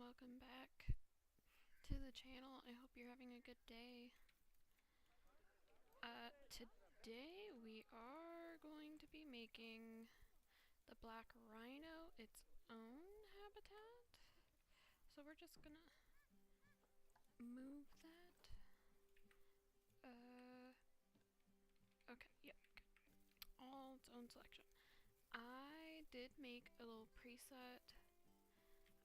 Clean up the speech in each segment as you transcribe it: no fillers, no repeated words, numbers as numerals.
welcome back to the channel. I hope you're having a good day. Today we are going to be making the Black Rhino its own habitat. So we're just gonna move that. Okay, yep. All its own selection. I did make a little preset.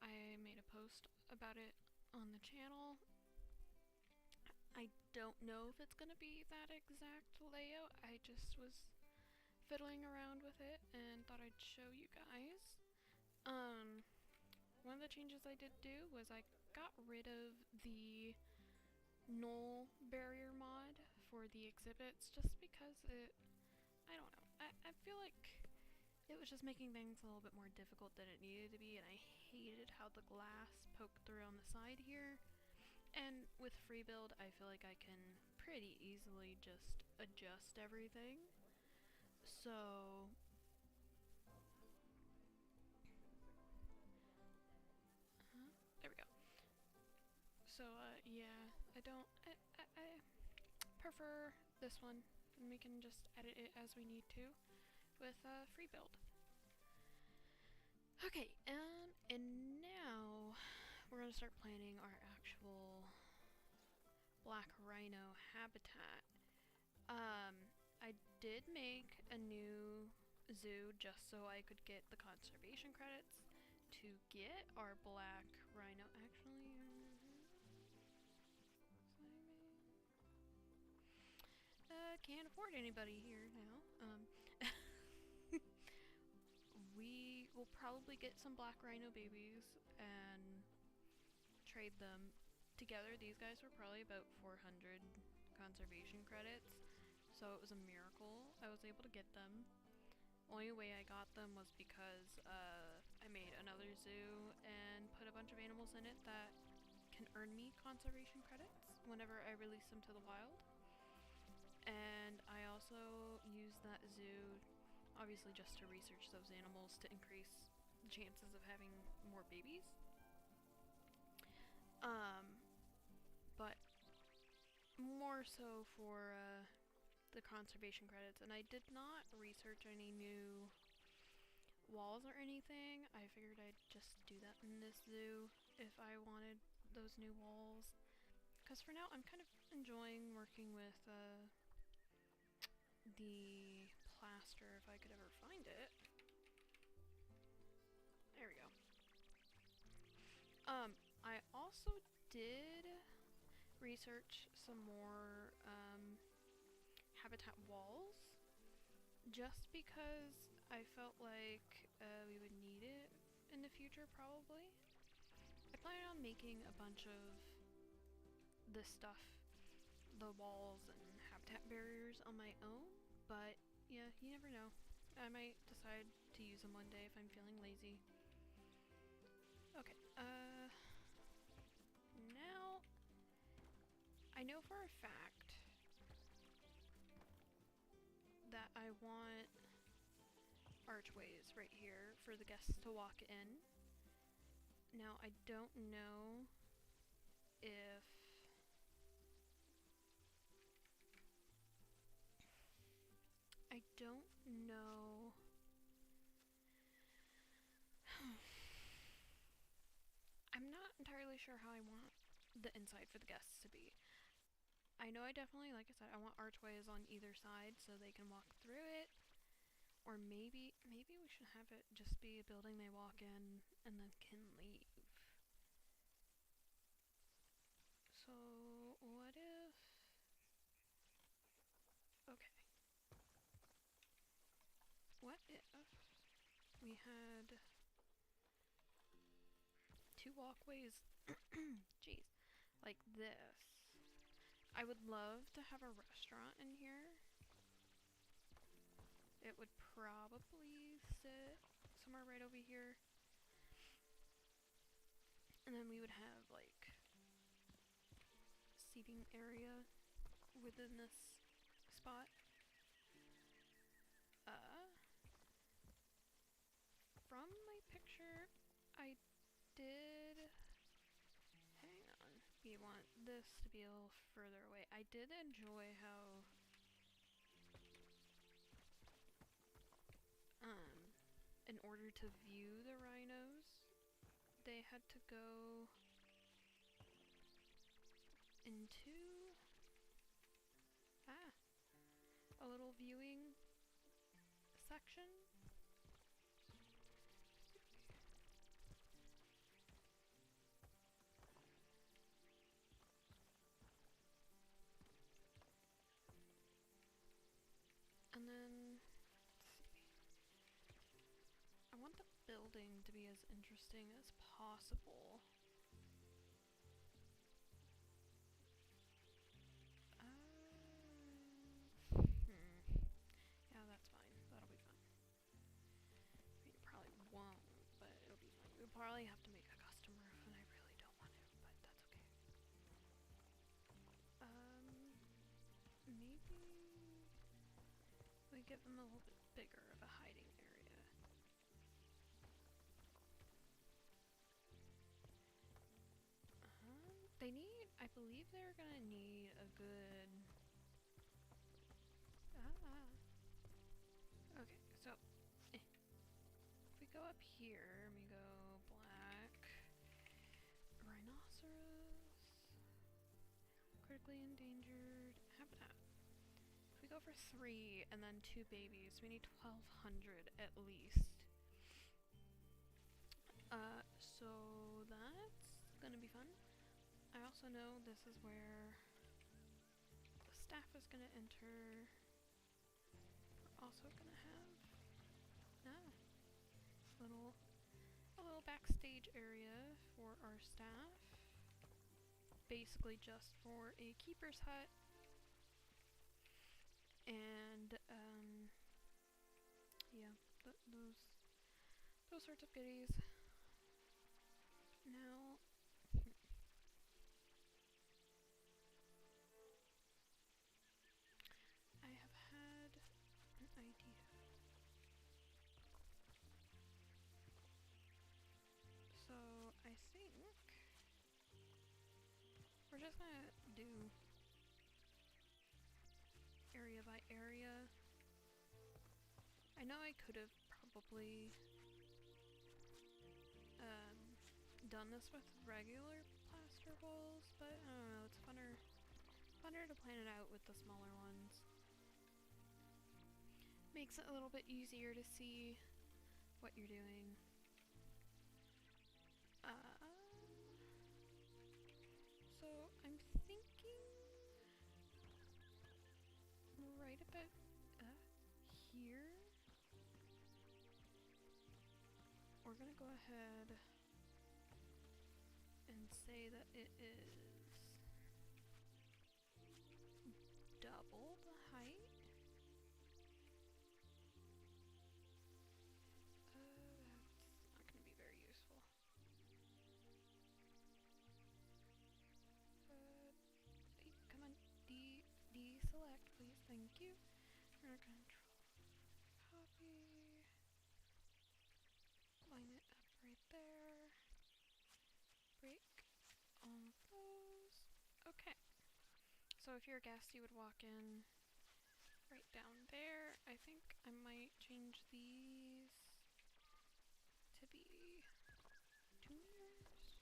I made a post about it on the channel. I don't know if it's gonna be that exact layout. I just was fiddling around with it and thought I'd show you guys. One of the changes I did do was I got rid of the null barrier mod for the exhibits just because I don't know, I feel like it was just making things a little bit more difficult than it needed to be, and I hated how the glass poked through on the side here. And with free build, I feel like I can pretty easily just adjust everything. So there we go. So yeah, I prefer this one, and we can just edit it as we need to with free build. Okay, and now we're gonna start planning our actual Black Rhino habitat. I did make a new zoo just so I could get the conservation credits to get our Black Rhino. Actually, can't afford anybody here now. We will probably get some Black Rhino babies and trade them together. These guys were probably about 400 conservation credits, so it was a miracle I was able to get them. Only way I got them was because I made another zoo and put a bunch of animals in it that can earn me conservation credits whenever I release them to the wild. And I also used that zoo obviously just to research those animals to increase the chances of having more babies. But more so for the conservation credits, and I did not research any new walls or anything. I figured I'd just do that in this zoo if I wanted those new walls, because for now I'm kind of enjoying working with the plaster if I could ever find it. There we go. I also did research some more habitat walls just because I felt like we would need it in the future probably. I plan on making a bunch of this stuff, the walls and habitat barriers, on my own, but yeah, you never know. I might decide to use them one day if I'm feeling lazy. Okay, now I know for a fact that I want archways right here for the guests to walk in. Now I don't know if I'm not entirely sure how I want the inside for the guests to be. I know I definitely, like I said, I want archways on either side so they can walk through it. Or maybe we should have it just be a building they walk in and then can leave. So what if... Okay. What if we had two walkways, jeez, like this? I would love to have a restaurant in here. It would probably sit somewhere right over here. And then we would have like seating area within this spot. From my picture, I did you want this to be a little further away. I did enjoy how in order to view the rhinos, they had to go into a little viewing section. And then, let's see. I want the building to be as interesting as possible. Yeah, that's fine. That'll be fun. I mean, it probably won't, but it'll be fun. We'll probably have to make a custom roof, and I really don't want to, but that's okay. Maybe we give them a little bit bigger of a hiding area. They need, I believe they're gonna need a good, okay, so, if we go up here, and we go black, rhinoceros, critically endangered habitat. If we go for 3 and then 2 babies, we need 1,200 at least. So that's gonna be fun. I also know this is where the staff is gonna enter. We're also gonna have a little backstage area for our staff. Basically just for a keeper's hut. And yeah, those sorts of goodies. Now, I have had an idea. So, I think we're just gonna do area by area. I know I could have probably done this with regular plaster walls, but I don't know, it's funner to plan it out with the smaller ones. Makes it a little bit easier to see what you're doing. So I'm thinking right about here. We're gonna go ahead and say that it is double the height. That's not gonna be very useful. Come on, deselect, please, thank you. We're gonna control copy. Line it up right there. Break all of those. Okay. So if you're a guest, you would walk in right down there. I think I might change these to be 2 meters.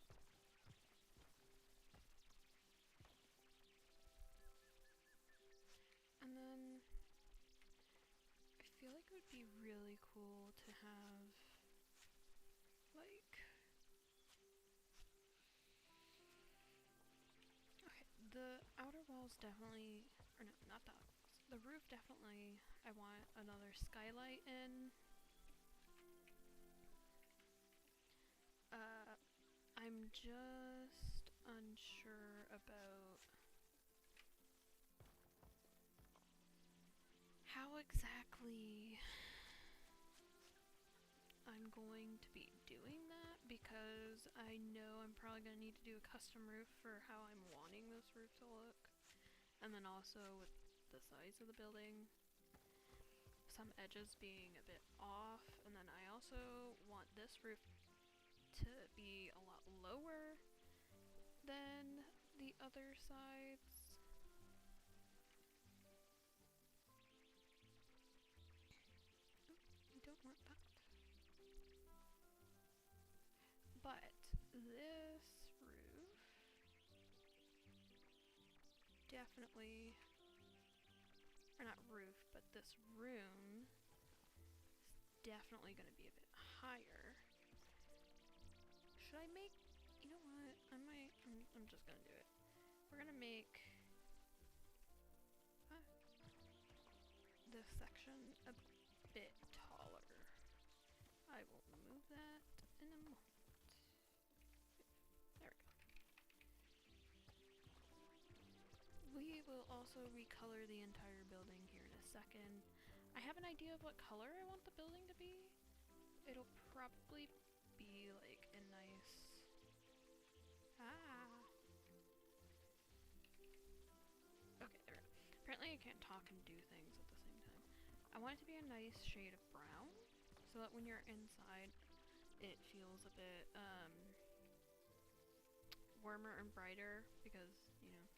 And then I feel like it would be really cool to have like, okay, the outer walls definitely, or no, not the outer walls, the roof definitely, I want another skylight in. I'm just unsure about how exactly I'm going to be doing that, because I know I'm probably going to need to do a custom roof for how I'm wanting this roof to look, and then also with the size of the building, some edges being a bit off, and then I also want this roof to be a lot lower than the other sides. We don't want that. But this roof definitely, or not roof, but this room is definitely going to be a bit higher. Should I make, you know what, I'm just going to do it. We're going to make this section a bit taller. I will move that in a moment. There we go. We will also recolor the entire building here in a second. I have an idea of what color I want the building to be. It'll probably be like a nice... Okay, there we go. Apparently I can't talk and do things at the same time. I want it to be a nice shade of brown, so that when you're inside, it feels a bit, warmer and brighter, because, you know,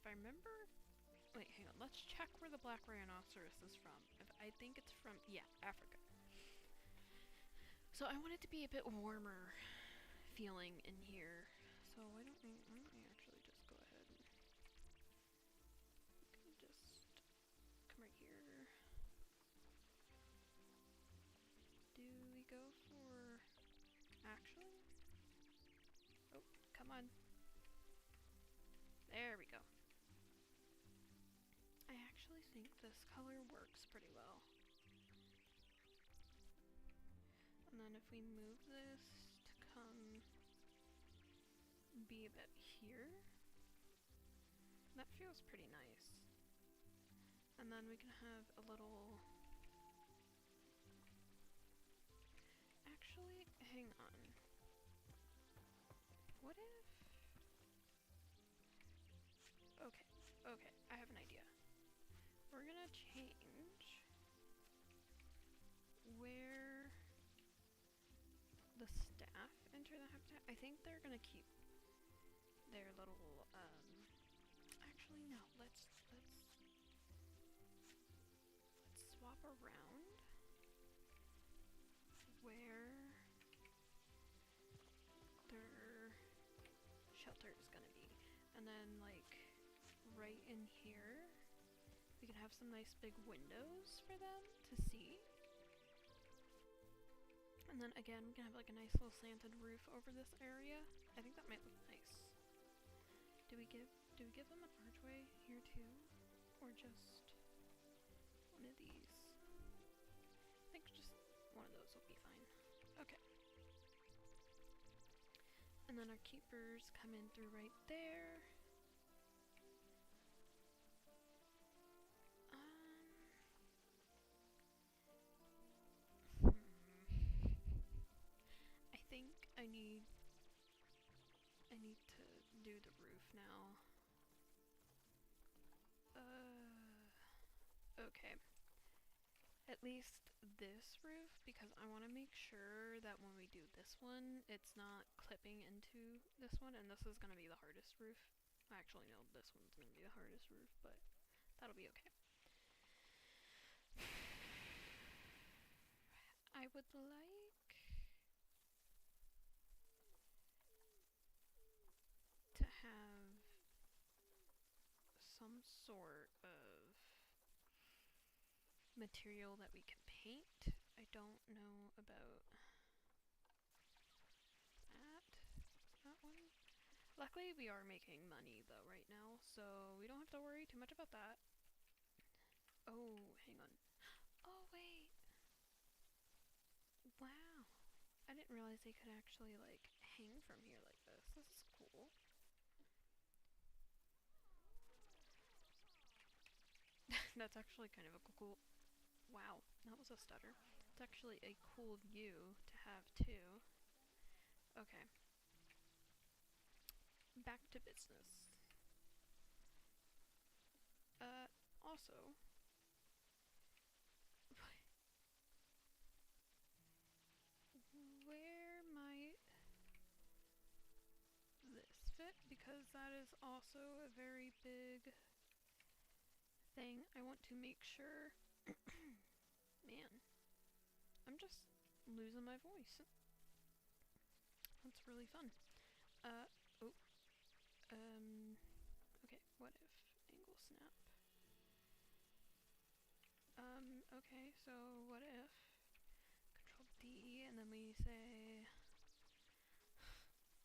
if I remember... Wait, hang on, let's check where the black rhinoceros is from. I think it's from, yeah, Africa. So I want it to be a bit warmer feeling in here. So why don't we actually just go ahead and... We can just come right here. Do we go for... Actually? Oh, come on. There we go. I actually think this color works pretty well. And then if we move this to come be a bit here, that feels pretty nice. And then we can have a little... Actually, hang on. What if... Okay, I have an idea. We're gonna change where the staff enter the habitat. I think they're gonna keep their little, actually no, let's swap around where their shelter is gonna be. And then, like, right in here, we can have some nice big windows for them to see. And then again, we can have like a nice little slanted roof over this area. I think that might look nice. Do we give them an archway here too? Or just one of these? I think just one of those will be fine. Okay. And then our keepers come in through right there. I think I need to do the roof now. Okay. At least this roof, because I want to make sure that when we do this one, it's not clipping into this one, and this is going to be the hardest roof. Actually, no, this one's going to be the hardest roof, but that'll be okay. I would like to have some sort of material that we can paint. I don't know about that one. Luckily, we are making money though right now, so we don't have to worry too much about that. Oh, hang on. Oh, wait. Wow. I didn't realize they could actually, like, hang from here like this. This is cool. That's actually kind of a cool... Wow, that was a stutter. It's actually a cool view to have, too. Okay. Back to business. Also... Where might this fit? because that is also a very big thing. I want to make sure. Man, I'm just losing my voice. That's really fun. Oh, okay, what if angle snap? Okay, so what if Control D and then we say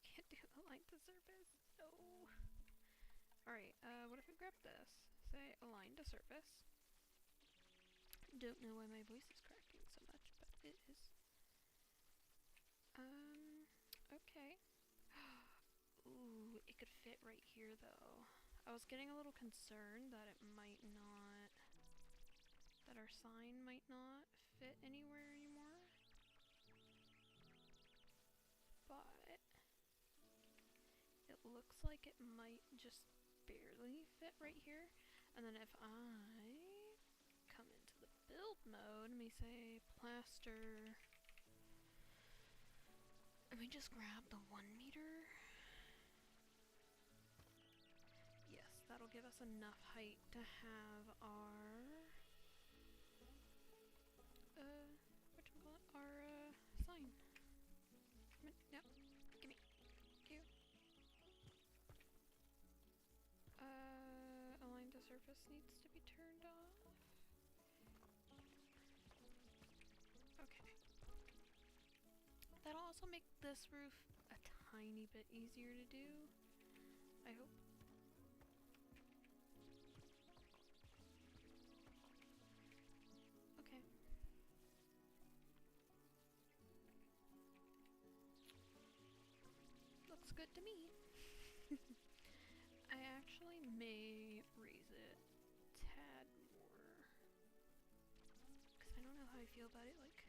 can't do align to surface? No. Alright, what if we grab this? Say align to surface. Don't know why my voice is cracking so much, but it is. Okay. Ooh, it could fit right here though. I was getting a little concerned that it might not, that our sign might not fit anywhere anymore. But it looks like it might just barely fit right here. And then if I come into the build mode and we say plaster, and we just grab the 1 meter. Yes, that'll give us enough height to have our our sign. Come on, yep, gimme, you. Align to surface needs to be turned off. Okay. That'll also make this roof a tiny bit easier to do, I hope. Okay. Looks good to me. I actually may raise it a tad more, because I don't know how I feel about it, like,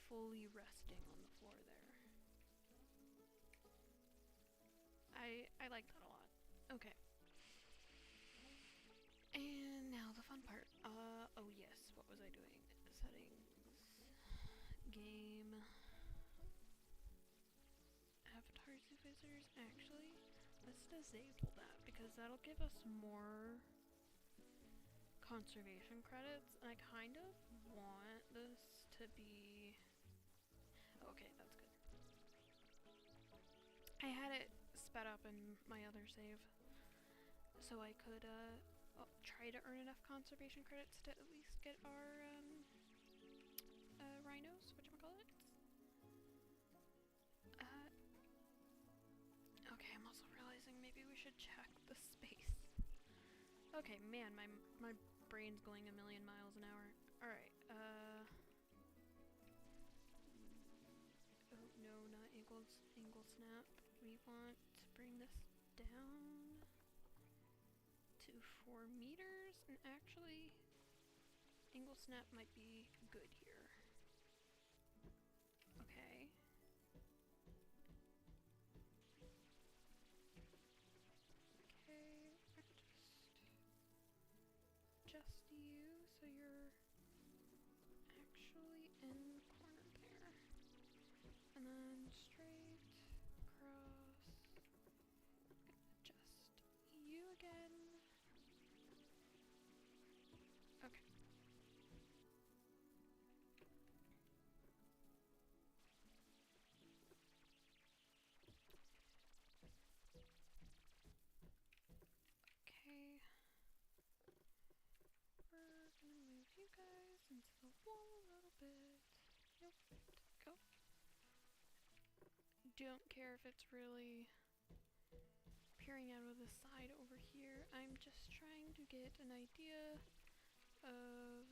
fully resting on the floor there. I like that a lot. Okay. And now the fun part. Oh yes, what was I doing? Settings, game, avatar supervisors. Actually, let's disable that because that'll give us more conservation credits. And I kind of want this to be... Okay, that's good. I had it sped up in my other save, so I could try to earn enough conservation credits to at least get our rhinos, whatchamacallit. Okay, I'm also realizing maybe we should check the space. Okay, man, my brain's going a million miles an hour. Alright, oh no, not angle snap. We want to bring this down to 4 meters, and actually angle snap might be good here. Okay. Okay, just you, so you're actually in the corner there. And then straight across. Adjust you again. Okay. Okay. We're gonna move you guys into the wall a little bit. Yep. Go. Don't care if it's really peering out of the side over here. I'm just trying to get an idea of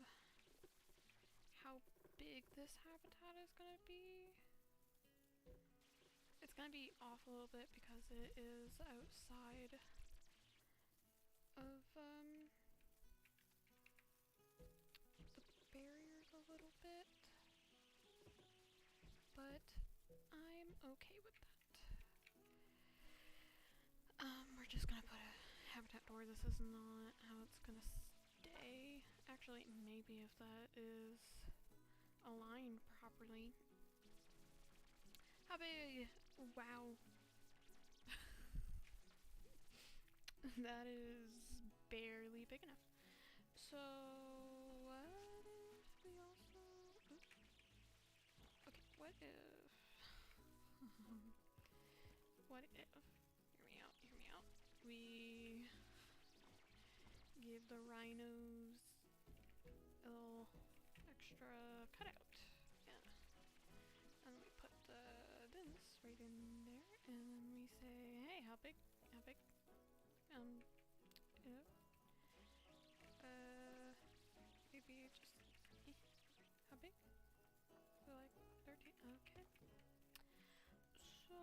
how big this habitat is gonna be. It's gonna be off a little bit because it is outside of the barriers a little bit, but I'm okay with that. We're just gonna put a habitat door. This is not how it's gonna stay. Actually, maybe if that is aligned properly. How big? Wow. That is barely big enough. So, what if we also... Oops. Okay, what if... what if... Hear me out, hear me out. We give the rhinos a little extra cutout. Yeah. And we put this right in there, and then we say, hey, how big? How big? You know, maybe just, how big? So like 13, okay. So,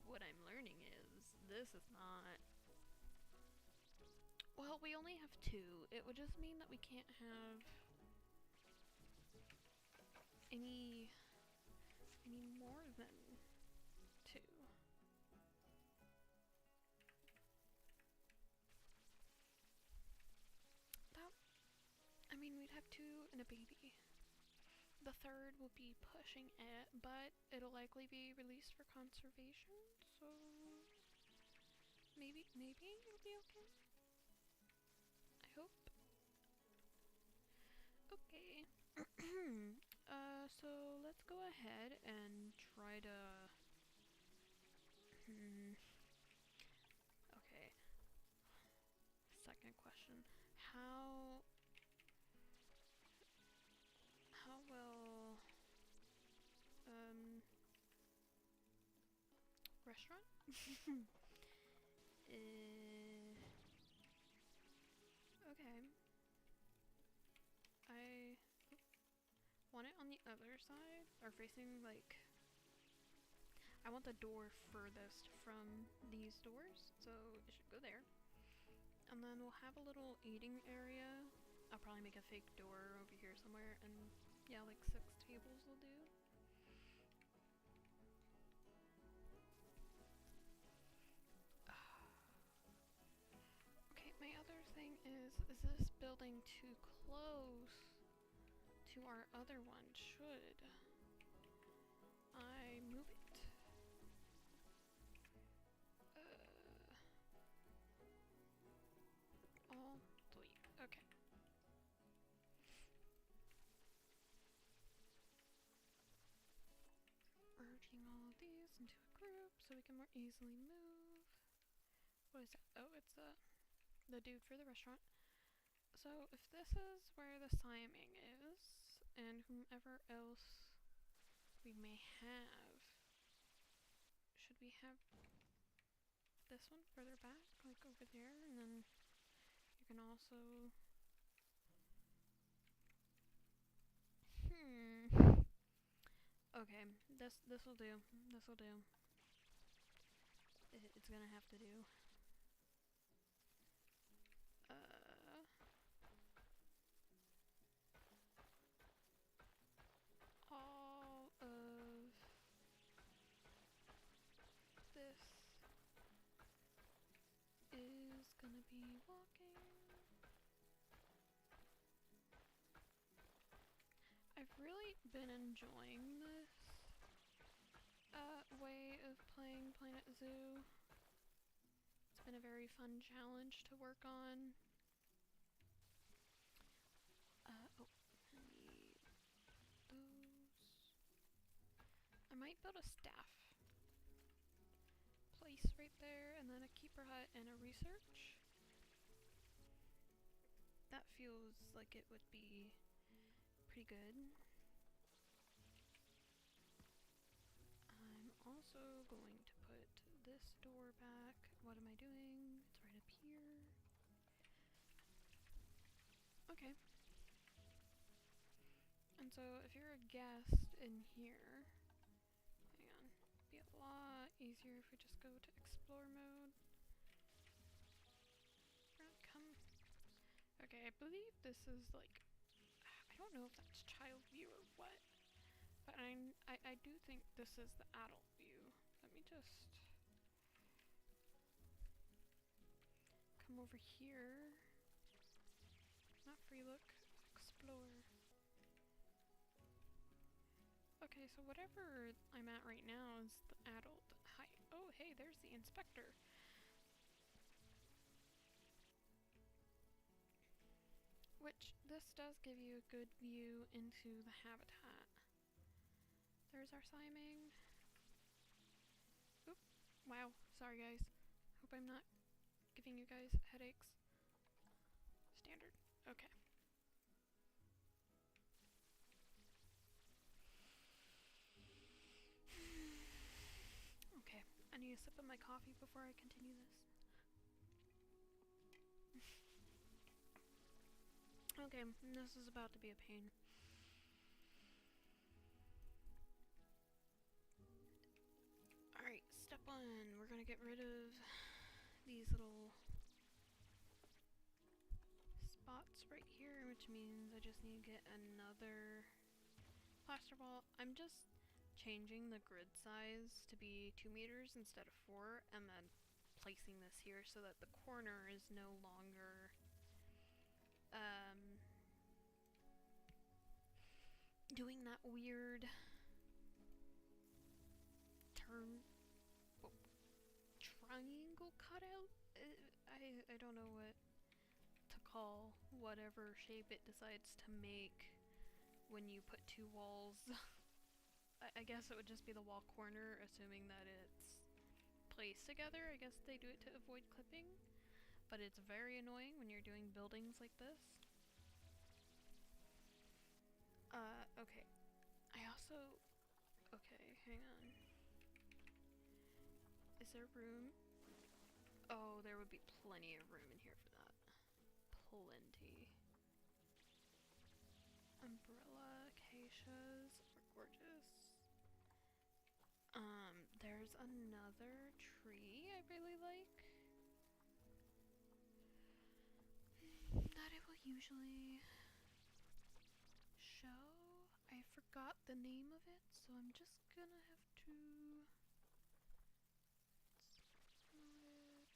what I'm learning is, this is not, well, we only have 2. It would just mean that we can't have any more than 2. That, I mean, we'd have 2 and a baby. The third will be pushing it, but it'll likely be released for conservation, so maybe it'll be okay. I hope. Okay. So let's go ahead and try to... Okay. Second question. How will... Restaurant? Okay. I want it on the other side, or facing, like... I want the door furthest from these doors, so it should go there. And then we'll have a little eating area. I'll probably make a fake door over here somewhere, and yeah, like 6 tables will do. Okay, my other thing is this building too close to our other one? Should I move it? All delete. Okay. Merging all of these into a group so we can more easily move. What is that? Oh, it's the dude for the restaurant. So if this is where the Siaming is, and whomever else we may have, should we have this one further back, like over there, and then you can also... Okay, this will do. This will do. It's gonna have to do. All of this is gonna be walking. I've really been enjoying this way of playing Planet Zoo. It's been a very fun challenge to work on. Oh, I need those. I might build a staff place right there, and then a keeper hut and a research. That feels like it would be pretty good. I'm also going to put this door back. What am I doing? It's right up here. Okay. And so if you're a guest in here, hang on, it'd be a lot easier if we just go to explore mode. Come. Okay, I believe this is like, I don't know if that's child view or what, but I do think this is the adult view. Let me just come over here. Not free look, explore. Okay, so whatever I'm at right now is the adult height. Oh, hey, there's the inspector. Which, this does give you a good view into the habitat. There's our Siming. Oop. Wow. Sorry, guys. Hope I'm not giving you guys headaches. Standard. Okay. Okay. I need a sip of my coffee before I continue this. Okay, this is about to be a pain. Alright, step one. We're gonna get rid of these little spots right here, which means I just need to get another plaster wall. I'm just changing the grid size to be 2 meters instead of 4, and then placing this here so that the corner is no longer doing that weird triangle cutout. I don't know what to call whatever shape it decides to make when you put 2 walls. I guess it would just be the wall corner, assuming that it's placed together. I guess they do it to avoid clipping, but it's very annoying when you're doing buildings like this. Okay. I also... Okay, hang on. Is there room? Oh, there would be plenty of room in here for that. Plenty. Umbrella, acacias are gorgeous. There's another tree I really like. That it will usually show. I forgot the name of it, so I'm just gonna have to spell it.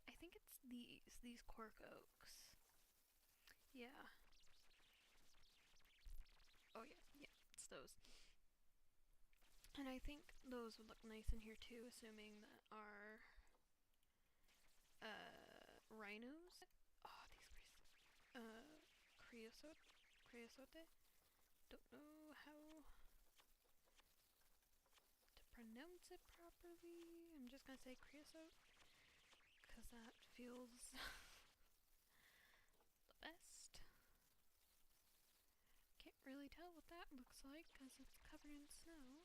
I think it's these cork oaks. Yeah. Oh yeah, it's those. And I think those would look nice in here too, assuming that our rhinos. Oh, these creosote. Don't know how to pronounce it properly. I'm just gonna say creosote because that feels the best. Can't really tell what that looks like because it's covered in snow.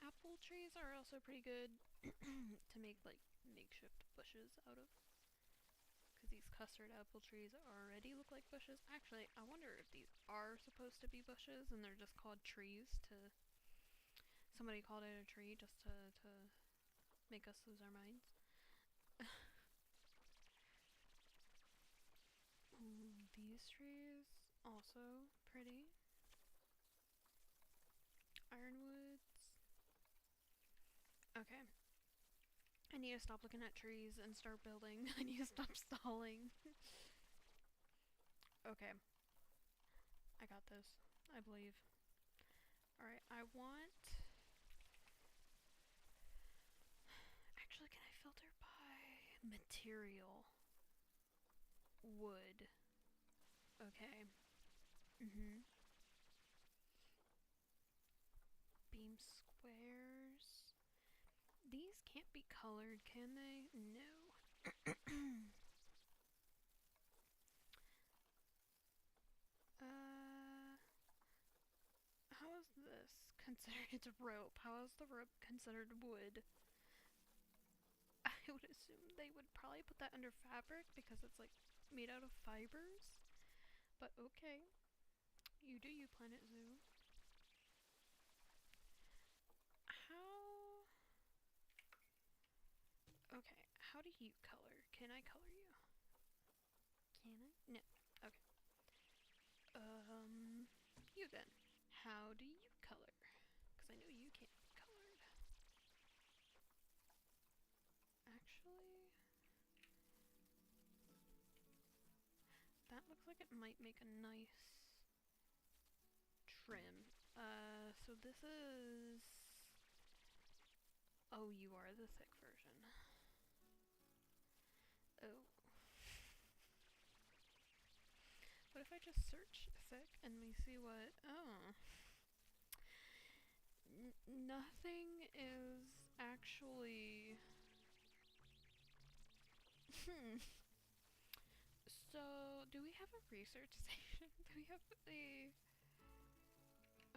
Apple trees are also pretty good to make like makeshift bushes out of. Because these custard apple trees already look like bushes. Actually, I wonder if these are supposed to be bushes and they're just called trees to... Somebody called it a tree just to make us lose our minds. Ooh, these trees, also pretty. Ironwoods. Okay. I need to stop looking at trees and start building. I need to stop stalling. Okay. I got this. I believe. Alright, I want... Actually, can I filter by material? Wood. Okay. Beam squares. These can't be colored, can they? No. How is this considered? It's rope. How is the rope considered wood? I would assume they would probably put that under fabric because it's like made out of fibers. But okay. You do you, Planet Zoo. How... Okay, how do you color? Can I color you? Can I? No. Okay. You then. How do you color? Because I know you can't be colored. Actually... That looks like it might make a nice trim. So this is... Oh, you are the thick version. Oh. What if I just search thick and we see what... Oh. Nothing is actually... So, do we have a research station? Do we have a...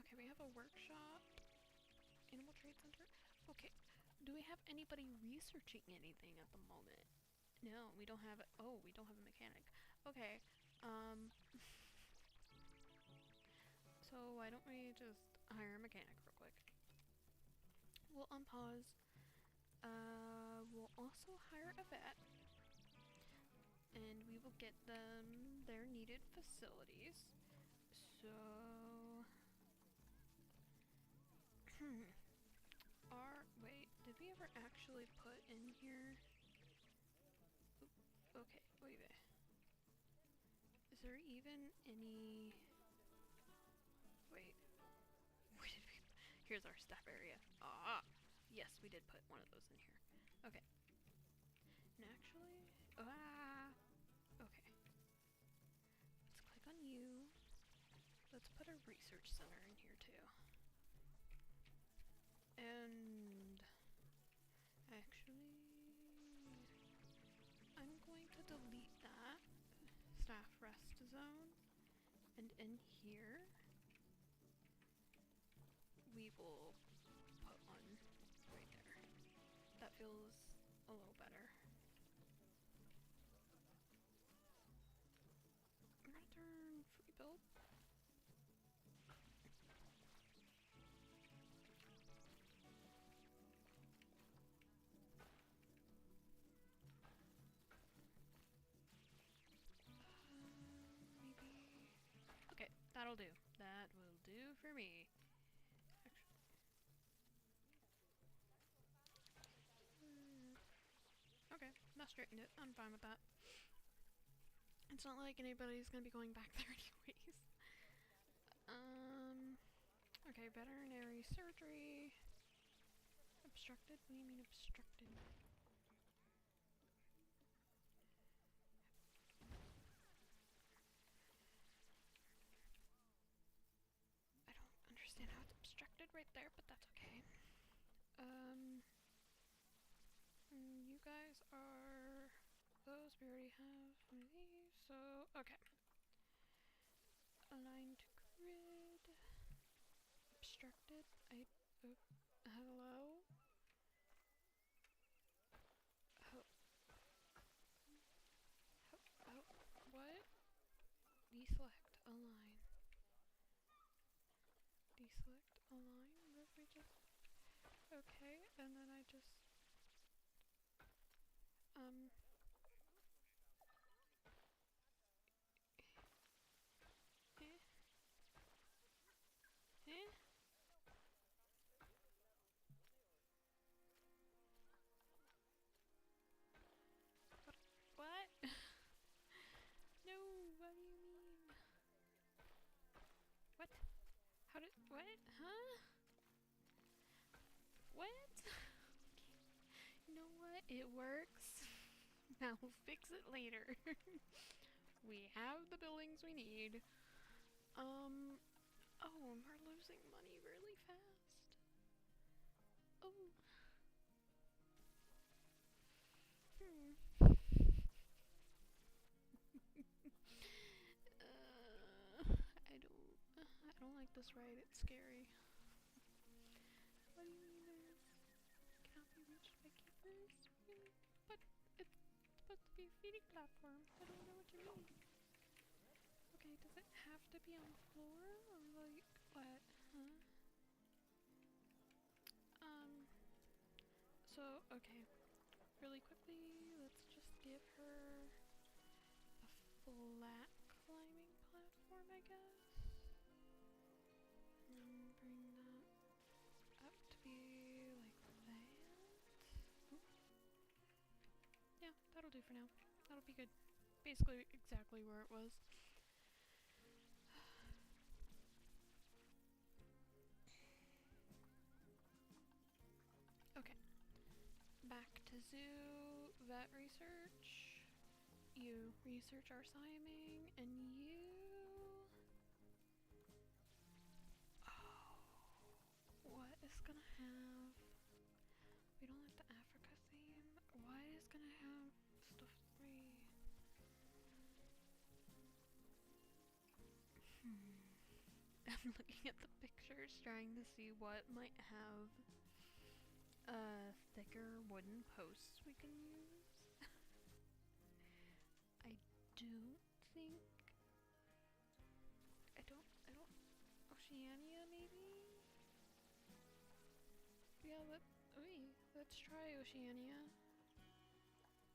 Okay, we have a workshop. Animal Trade Center. Okay, do we have anybody researching anything at the moment? No, we don't have... Oh, we don't have a mechanic. Okay, so why don't we just hire a mechanic real quick? We'll unpause. We'll also hire a vet. And we will get them their needed facilities. So... Wait, did we ever actually put in here... Oop, okay, wait a minute. Is there even any... Wait. Where did we... Here's our staff area. Ah! Yes, we did put one of those in here. Okay. And actually... Ah! Okay. Let's click on you. Let's put a research center in here too. And... Actually... I'm going to delete that staff rest zone. And in here... we will put one right there. That feels a little better. I'm gonna turn free build. Maybe... Okay, that'll do. That will do for me. Okay, that straightened it. I'm fine with that. It's not like anybody's gonna be going back there anyways. Okay, veterinary surgery. Obstructed? What do you mean obstructed? I don't understand how it's obstructed right there, but that's okay. You guys are... Those we already have one of these, so... Okay. Aligned grid. Obstructed. Hello? What? Deselect, align. Deselect, align? What if we just... Okay, and then I just... What? No, what do you mean? What? How did... What? Huh? What? You know what? It works. Now we'll fix it later. We have the buildings we need. Oh, and we're losing money really fast. Oh. I don't like this ride. It's scary. What do you mean cannot be reached by keepers? Really? But it's supposed to be a feeding platform. I don't know what you mean. Okay, does it have to be on the floor? Or like, what? Huh? So, okay. Really quickly, let's just give her a flat climbing platform, I guess. And then bring that up to be like that. Oop. Yeah, that'll do for now. That'll be good. Basically exactly where it was. zoo vet research. You research our Siaming, and you... Oh, what is gonna have... We don't like the Africa theme. What is gonna have stuff free? I'm looking at the pictures, trying to see what might have thicker wooden posts we can use. I don't think... I don't... Oceania, maybe? Yeah, let's try Oceania.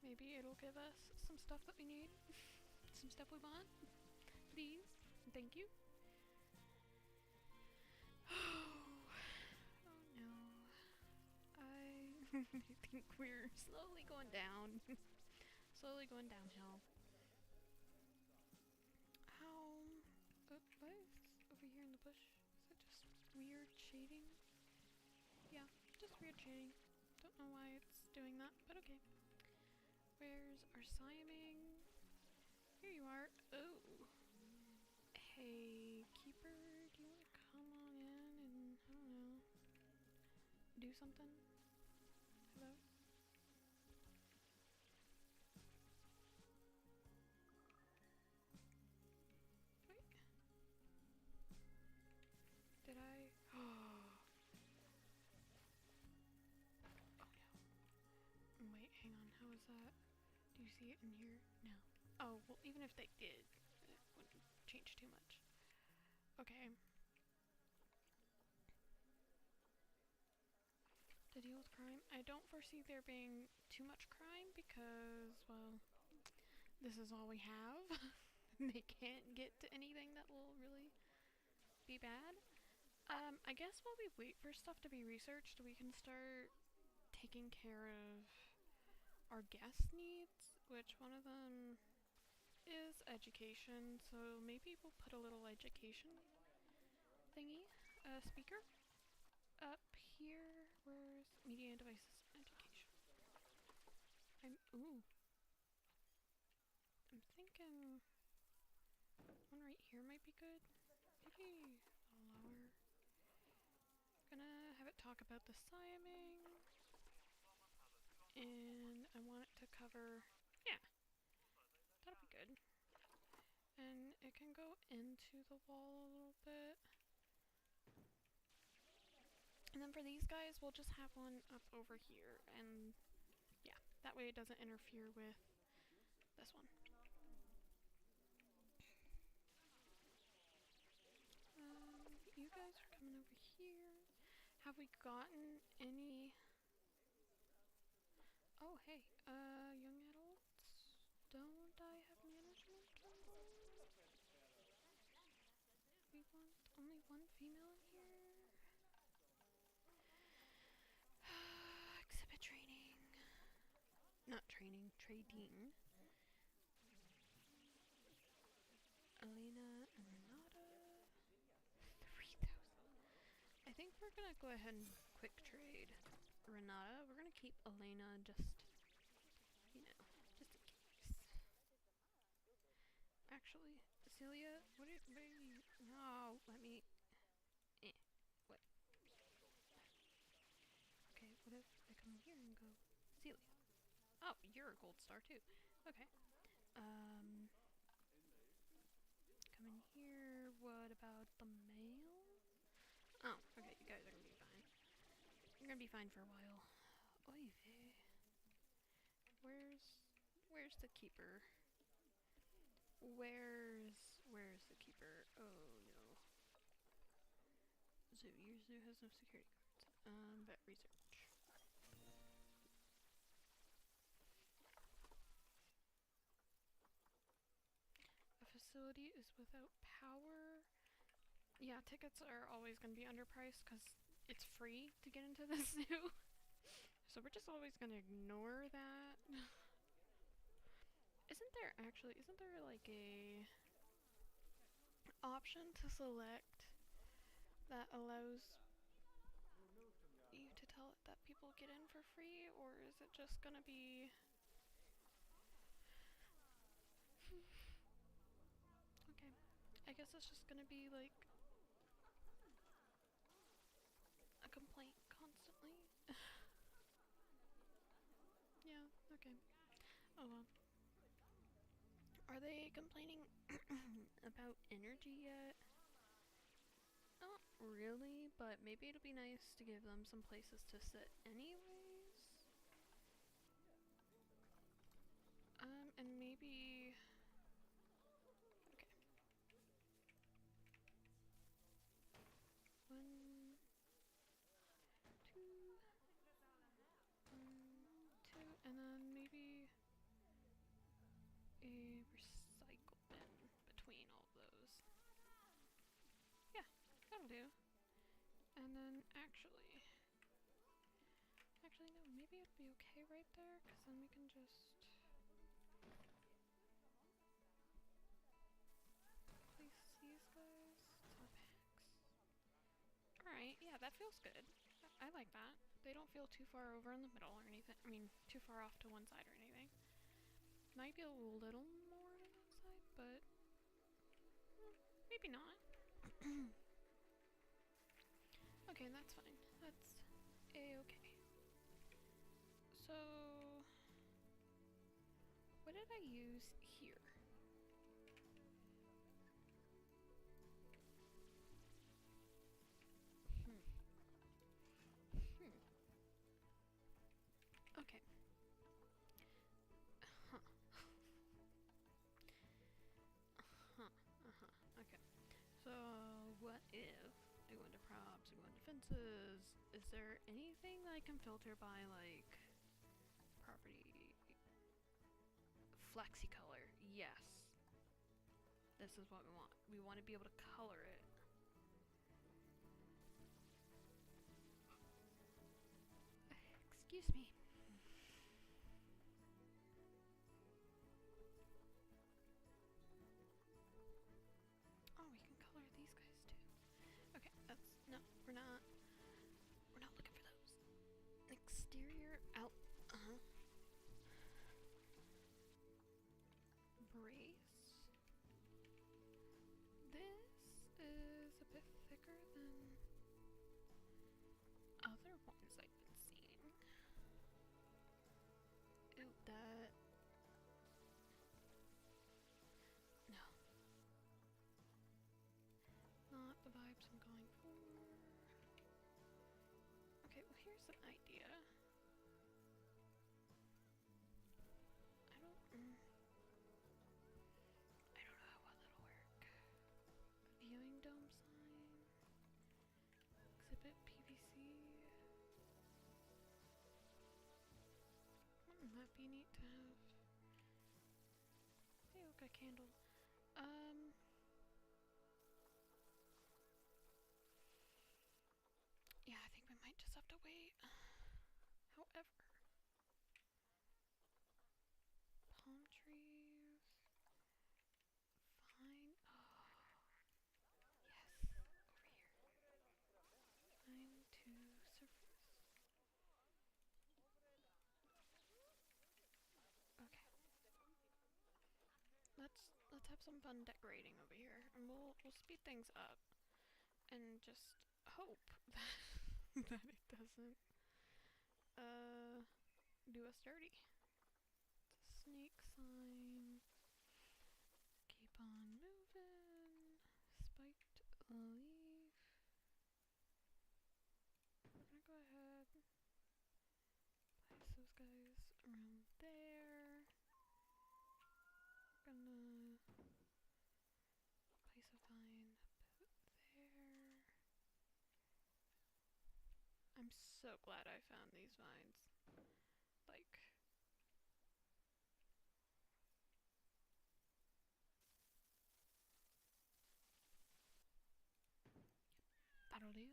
Maybe it'll give us some stuff that we need. Some stuff we want. Please. Thank you. Oh no. I think we're slowly going down. Slowly going downhill. How... what is over here in the bush? Is it just weird shading? Yeah, just weird shading. Don't know why it's doing that, but okay. Where's our Siaming? Here you are. Oh. Hey, Keeper, do you want to come on in and, I don't know, do something? Hello? Wait. Did I? Oh no. Wait, hang on. How is that? Do you see it in here? No. Oh, well, even if they did, it wouldn't change too much. Okay. To deal with crime, I don't foresee there being too much crime because, well, this is all we have. They can't get to anything that will really be bad. I guess while we wait for stuff to be researched, we can start taking care of our guest needs, which one of them is education, so maybe we'll put a little education thingy, speaker up here. Where's media and devices education? Ooh. I'm thinking one right here might be good. Maybe a little lower. Gonna have it talk about the Siaming. And I want it to cover, yeah, that'll be good. And it can go into the wall a little bit. And then for these guys, we'll just have one up over here. And yeah, that way it doesn't interfere with this one. You guys are coming over here. Have we gotten any... Oh, hey, young adults, don't I have management control? We want only one female in here? Exhibit training. Not training, trading. Elena and Renata. 3,000. I think we're gonna go ahead and quick trade Renata. We're gonna keep Elena just, you know, just in case. Actually, Celia, what are you, no, let me, what? Okay, what if I come here and go, Celia? Oh, you're a gold star too. Okay. Come in here. What about the mail? Oh, okay, you guys are gonna be fine. You're gonna be fine for a while. Oy vey. Where's the keeper? Where's the keeper? Oh no. Your zoo has no security guards. Vet research. A facility is without power. Yeah, tickets are always going to be underpriced because it's free to get into the zoo. So we're just always going to ignore that. Isn't there like a option to select that allows you to tell it that people get in for free, or is it just gonna be... Okay. I guess it's just gonna be like a complaint constantly. Yeah, okay. Oh well. Are they complaining about energy yet? Not really, but maybe it'll be nice to give them some places to sit anyways. And maybe... Okay. One, two, and then maybe a recycle bin between all of those. Yeah, that'll do. And then actually no, maybe it'd be okay right there, because then we can just place these guys to the backs. Alright, yeah, that feels good. I like that. They don't feel too far over in the middle or anything. I mean, too far off to one side or anything. Might be a little more to one side, but maybe not. Okay, that's fine. That's a-okay. So, what did I use here? Okay. Huh. Okay. So, what if I go into props, I go into fences? Is there anything that I can filter by, like, property flexi color? Yes. This is what we want. We want to be able to color it. Excuse me. Oh, we can color these guys too. Okay, that's no, we're not looking for those. Exterior out brace. This is a bit thicker than other ones I've been seeing. Ooh, that... No. Not the vibes I'm going for. Okay, well here's an idea. I don't know how well it'll work. Viewing dome sign. Exhibit PVC. That'd be neat to have. Hey, look, a candle. Yeah, I think we might just have to wait. However, palm trees. Fine. Oh, yes, over here. Fine to surface. Okay. Let's have some fun decorating over here, and we'll speed things up, and just hope that that it doesn't do us dirty. Snake sign. Keep on moving. Spiked leaf. We're gonna go ahead, place those guys around there. We're gonna place a vine put there. I'm so glad I found these vines. Like, that'll do.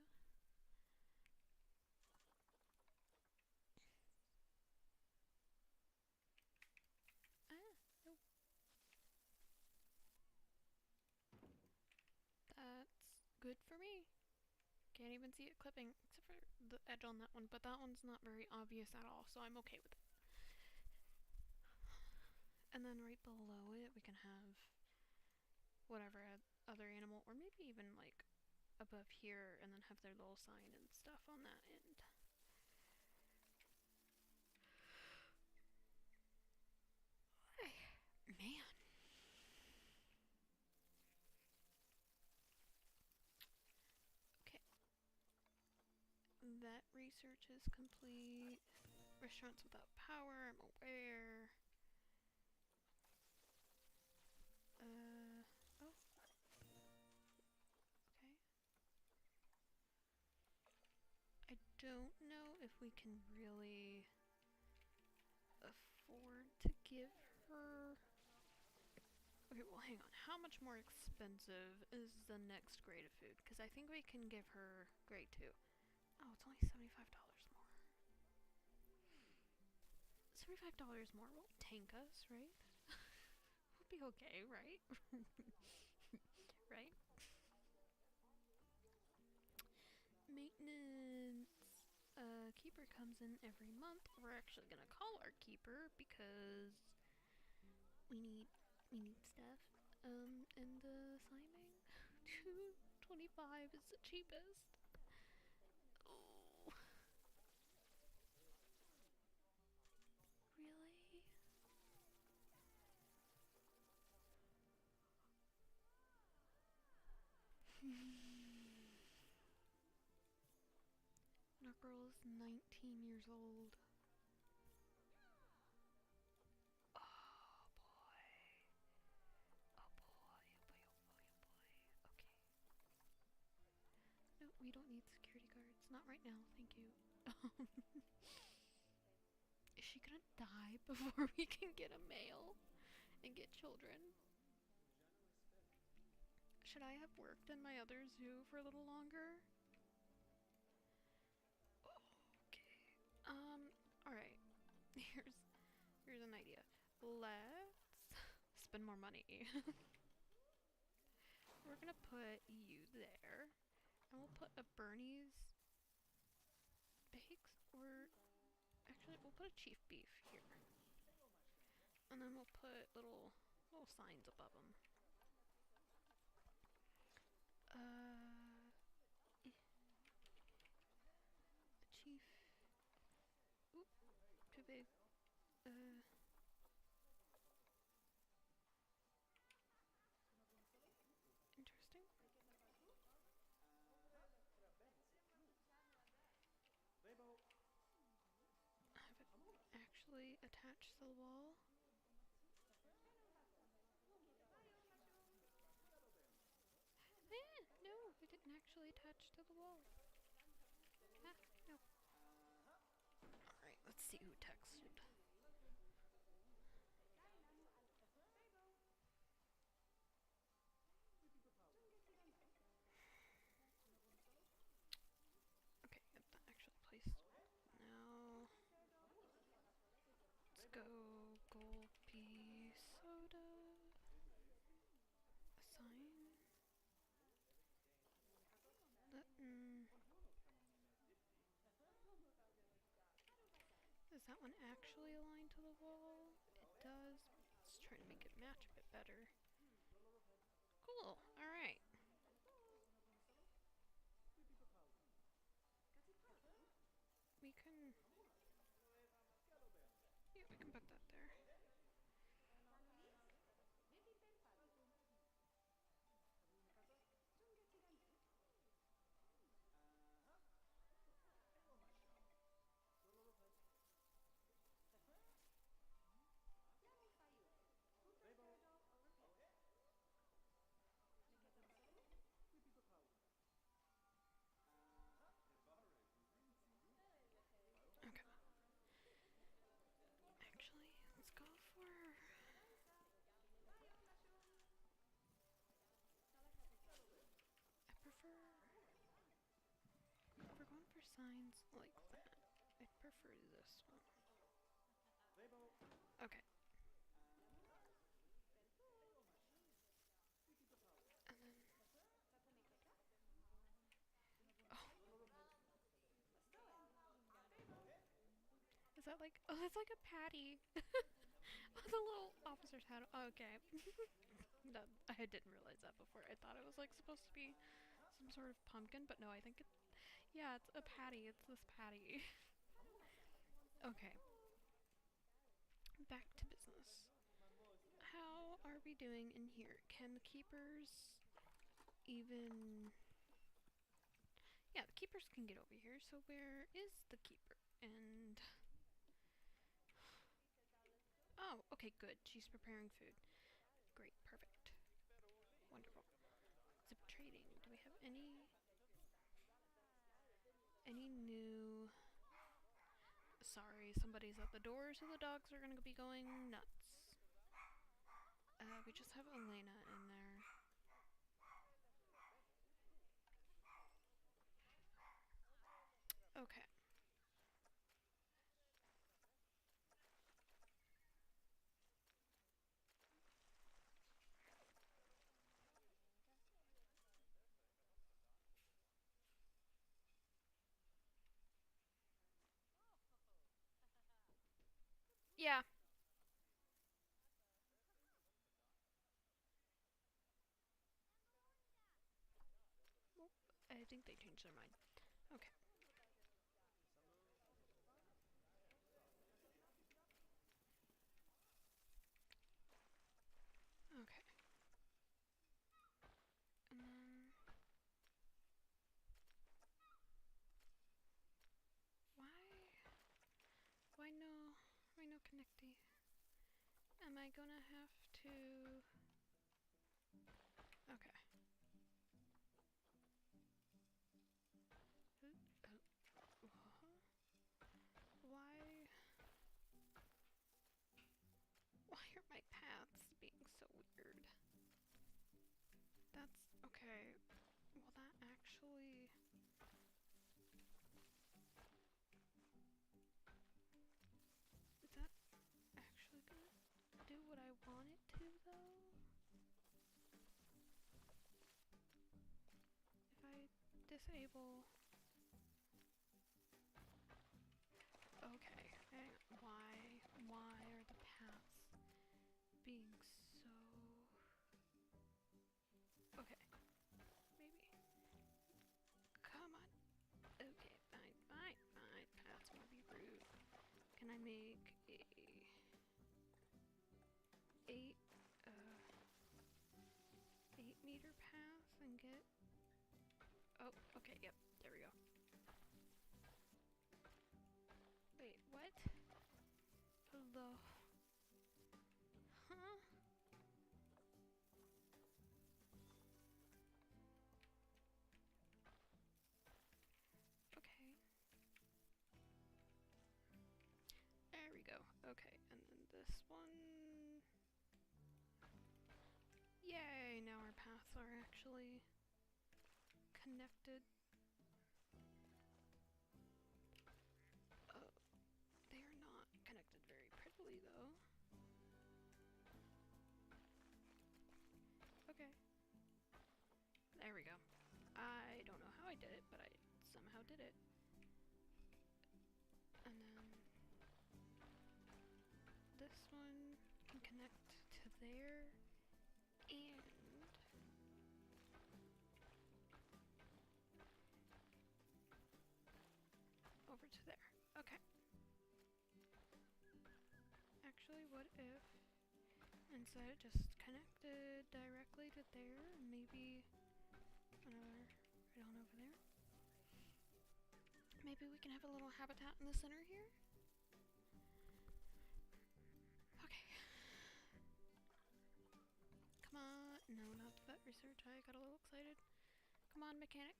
Ah, nope. That's good for me. Can't even see it clipping, except for the edge on that one, but that one's not very obvious at all, so I'm okay with it. And then right below it, we can have whatever other animal, or maybe even like above here, and then have their little sign and stuff on that end. Man. Okay. That research is complete. Restaurants without power, I'm aware. Oh. Okay. I don't know if we can really afford to give her... Okay, well, hang on. How much more expensive is the next grade of food? Because I think we can give her grade 2. Oh, it's only $75 more. $75 more won't tank us, right? We'll be okay, right? Right? Maintenance. Keeper comes in every month. We're actually gonna call our keeper because we need stuff. And Simon, 225 is the cheapest. Oh, really? And our girl is 19 years old. Oh boy. Oh boy, oh boy, oh boy, oh boy. Okay. No, we don't need security guards. Not right now, thank you. Is she gonna die before we can get a male and get children? Should I have worked in my other zoo for a little longer? Okay. Alright. Here's an idea. Let's spend more money. We're gonna put you there. And we'll put a Bernie's Bakes, or actually we'll put a Chief Beef here. And then we'll put little signs above them. A Chief. Oop, too big. Interesting. Have it actually attached to the wall. No, it didn't actually attach to the wall. Ah, no. Alright, let's see who texted. Okay, get that actually placed. Now, let's go Gulpy Soda. Assign. Is that one actually aligned to the wall? It does. Let's try to make it match a bit better. Cool, alright. We can... Yeah, we can put that there. Okay. Actually, let's go for... I prefer... If we're going for signs like that, I'd prefer this one. Okay. And then... Oh, that like, oh, that's like a patty. Oh, the little officer's hat. Oh, okay. No, I didn't realize that before. I thought it was like supposed to be some sort of pumpkin, but no, I think yeah, it's a patty. It's this patty. Okay, back to business. How are we doing in here? Can the keepers even... Yeah, the keepers can get over here, so where is the keeper? And... Oh, okay, good. She's preparing food. Great, perfect. Wonderful. Zip trading. Do we have any new... Sorry, somebody's at the door, so the dogs are gonna be going nuts. We just have Elena in there. Okay. Yeah. I think they changed their mind. Okay. Okay. And then... Why? Why no? Why no connecty? Am I gonna have to... Okay. Why? Why are my paths being so weird? That's... Okay. Will that actually... Is that actually gonna do what I want it to, though? If I disable... Okay, hang on. Why are the paths being so... Okay, maybe. Come on. Okay, fine. Paths wanna be rude. Can I make a 8 meter path and get... Oh, okay, yep, there we go. Wait, what? Hello? Huh? Okay. There we go. Okay, and then this one... Yay, now our paths are actually connected. Oh, they are not connected very prettily, though. Okay. There we go. I don't know how I did it, but I somehow did it. And then this one can connect to there and over to there. Okay. Actually, what if instead it just connected directly to there and maybe another right on over there? Maybe we can have a little habitat in the center here? Okay. Come on. No, not the vet research. I got a little excited. Come on, mechanic.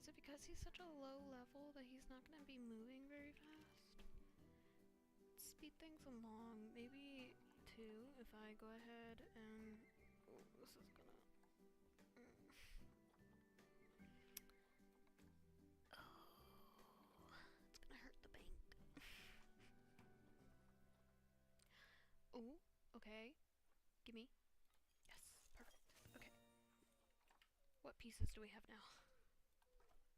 Is it because he's such a low level that he's not going to be moving very fast? Speed things along. Maybe 2 if I go ahead and... Oh, this is gonna... Oh, it's gonna hurt the bank. Oh, okay. Gimme. Yes, perfect. Okay. What pieces do we have now?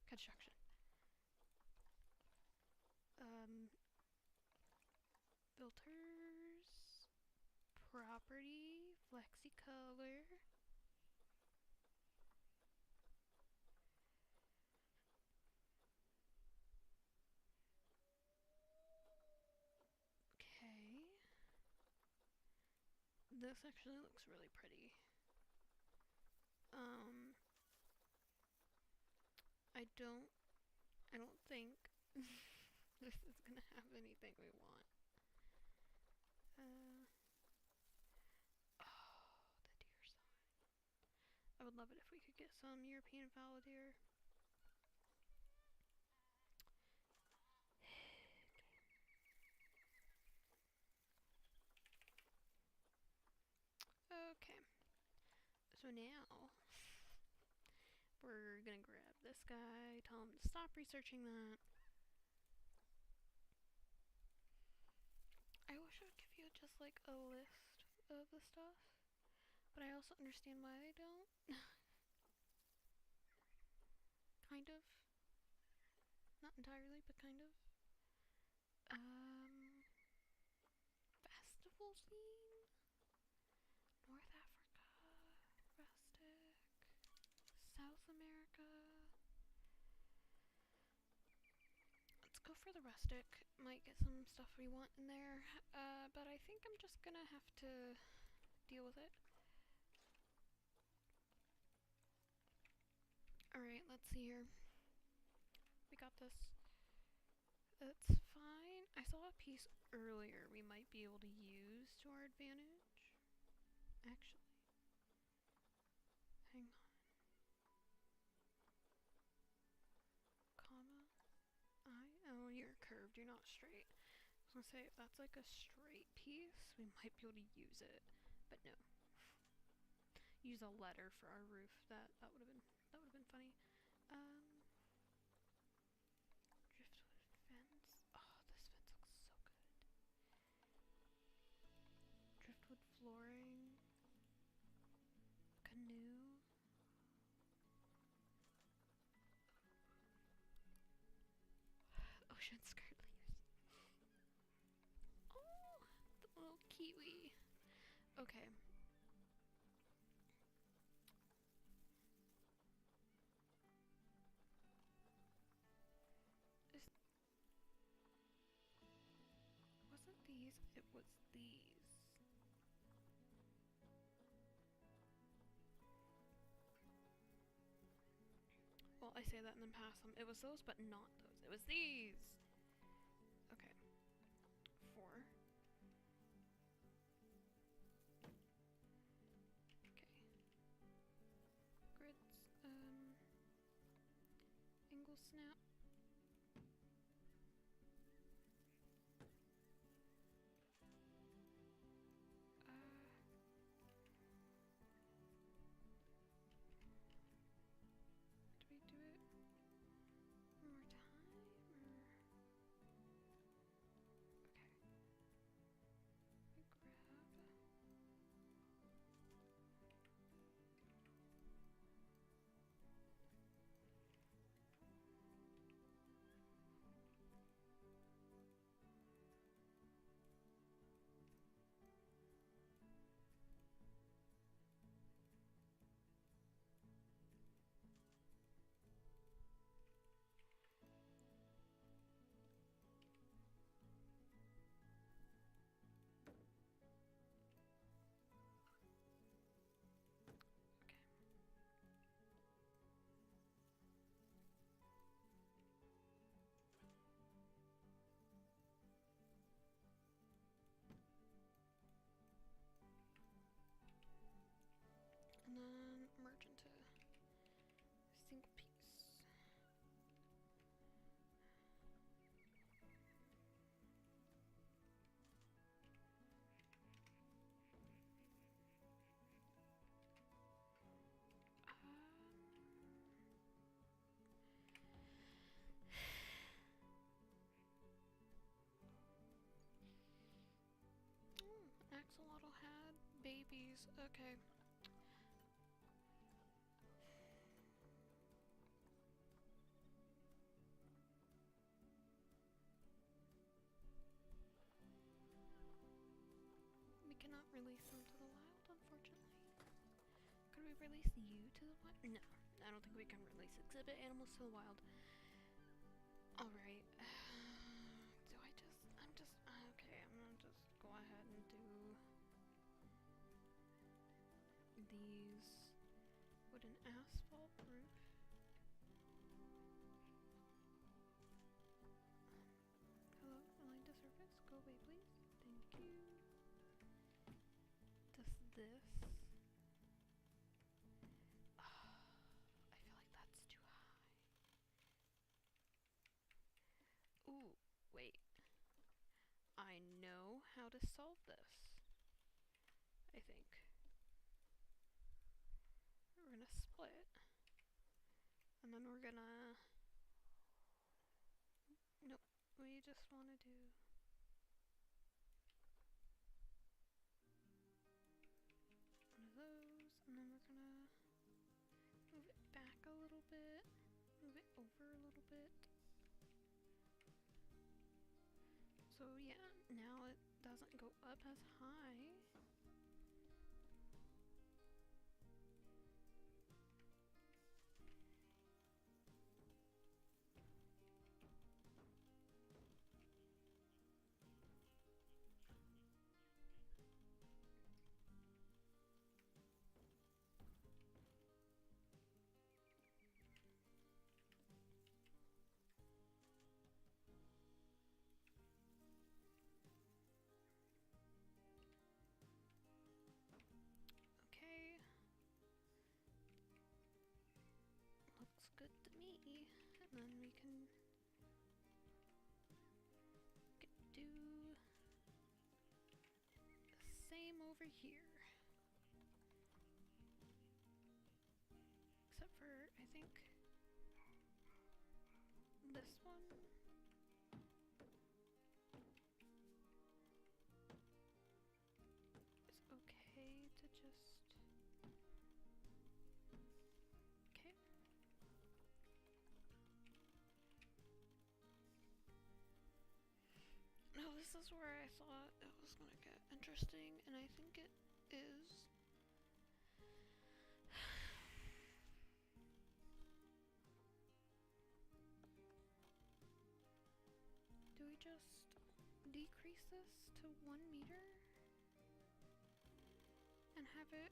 Construction. filters, property, flexi color. Okay. This actually looks really pretty. I don't think this is gonna have anything we want. Oh, the deer sign. I would love it if we could get some European fallow deer. Okay, so now we're gonna grab this guy, tell him to stop researching that. I wish I would give you just like a list of the stuff, but I also understand why they don't. Kind of. Not entirely, but kind of. Festival scene? North Africa, rustic, South America. Let's go for the rustic. Might get some stuff we want in there, but I think I'm just gonna have to deal with it. Alright, let's see here. We got this. That's fine. I saw a piece earlier we might be able to use to our advantage. Actually. Hang on. Comma. Oh, you're curved, you're not straight. I was gonna say, if that's like a straight piece, we might be able to use it. But no. Use a letter for our roof. That would have been funny. Driftwood fence. Oh, this fence looks so good. Driftwood flooring. Canoe. Ocean skirt leaves. Oh, the little kiwi. Okay. Wasn't these? It was these. Well, I say that and then pass them. It was those, but not those. It was these! Okay. 4. Okay. Grids. Angle snap. Do we do it one more time, or? Okay. We grab. And then merge into a single piece. Axolotl had babies. Okay. release them to the wild, unfortunately. Could we release you to the wild? No, I don't think we can release exhibit animals to the wild. Alright. Okay, I'm gonna just go ahead and do these wooden asphalt roof. Hello, align to surface. Go away, please. Thank you. Does this? I feel like that's too high. Ooh, wait. I know how to solve this. I think. We're gonna split. And then we're gonna... Nope, we just wanna do... one of those, and then we're gonna move it back a little bit, move it over a little bit. So yeah, now it doesn't go up as high. Okay. Looks good to me. And then we can do the same over here. Except for, I think, this one. It's okay to just... Okay. Now this is where I thought it was gonna get interesting, and I think it is. Do we just decrease this to 1 meter and have it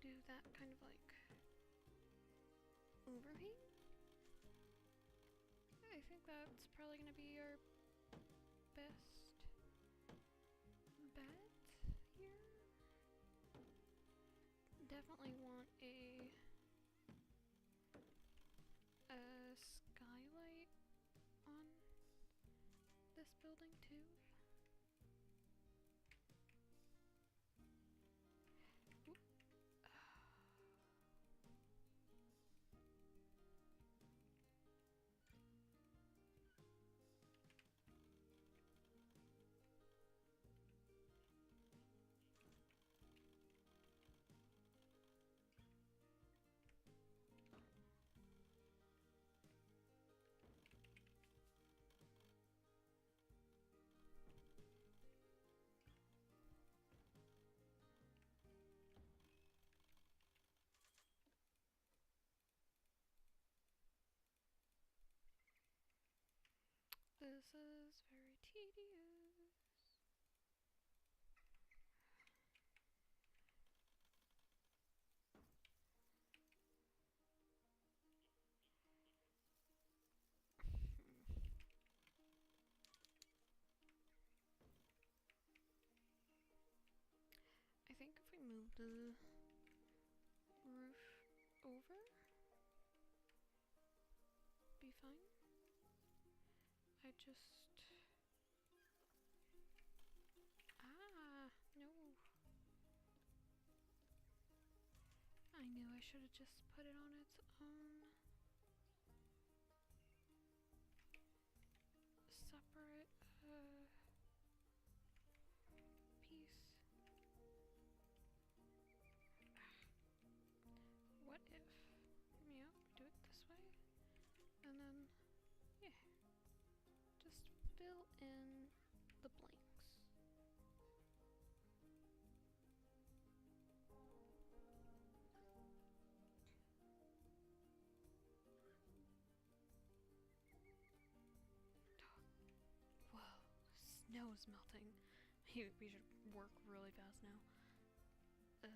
do that kind of like overhang? I think that's probably gonna be our best bet here. Definitely want a skylight on this building too. Oop. This is very tedious. I think if we move the roof over, be fine. I just... no. I knew I should have just put it on its own separate piece. What if? Yep, do it this way. And then, yeah. Just fill in the blanks. is melting. We should work really fast now. Is there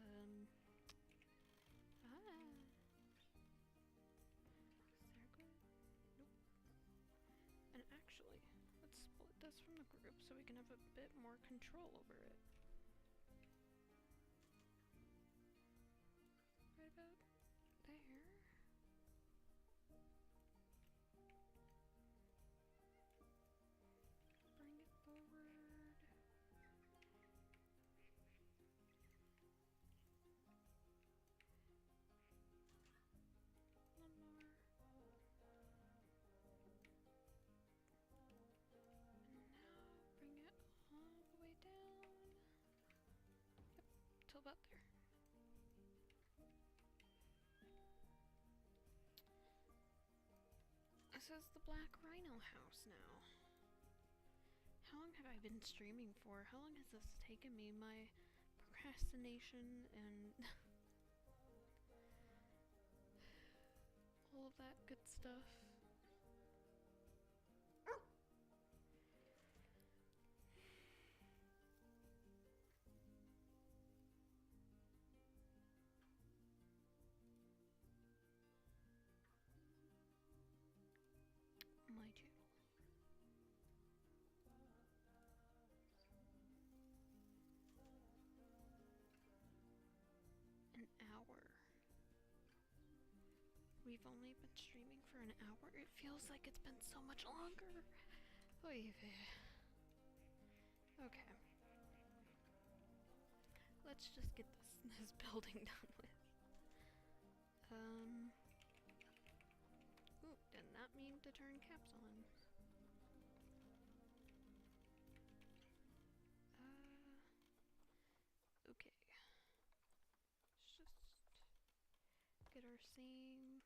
good? Nope. And actually, let's split this from the group so we can have a bit more control over it. Right about there. Bring it forward. One more. And now bring it all the way down. Yep, till about there. This is the Black Rhino house now. How long have I been streaming for? How long has this taken me? My procrastination and all of that good stuff. My channel. An hour. We've only been streaming for an hour. It feels like it's been so much longer. Oy vey. Okay. Let's just get this building done with. Ooh, did not mean to turn caps on. Okay. Let's just get our same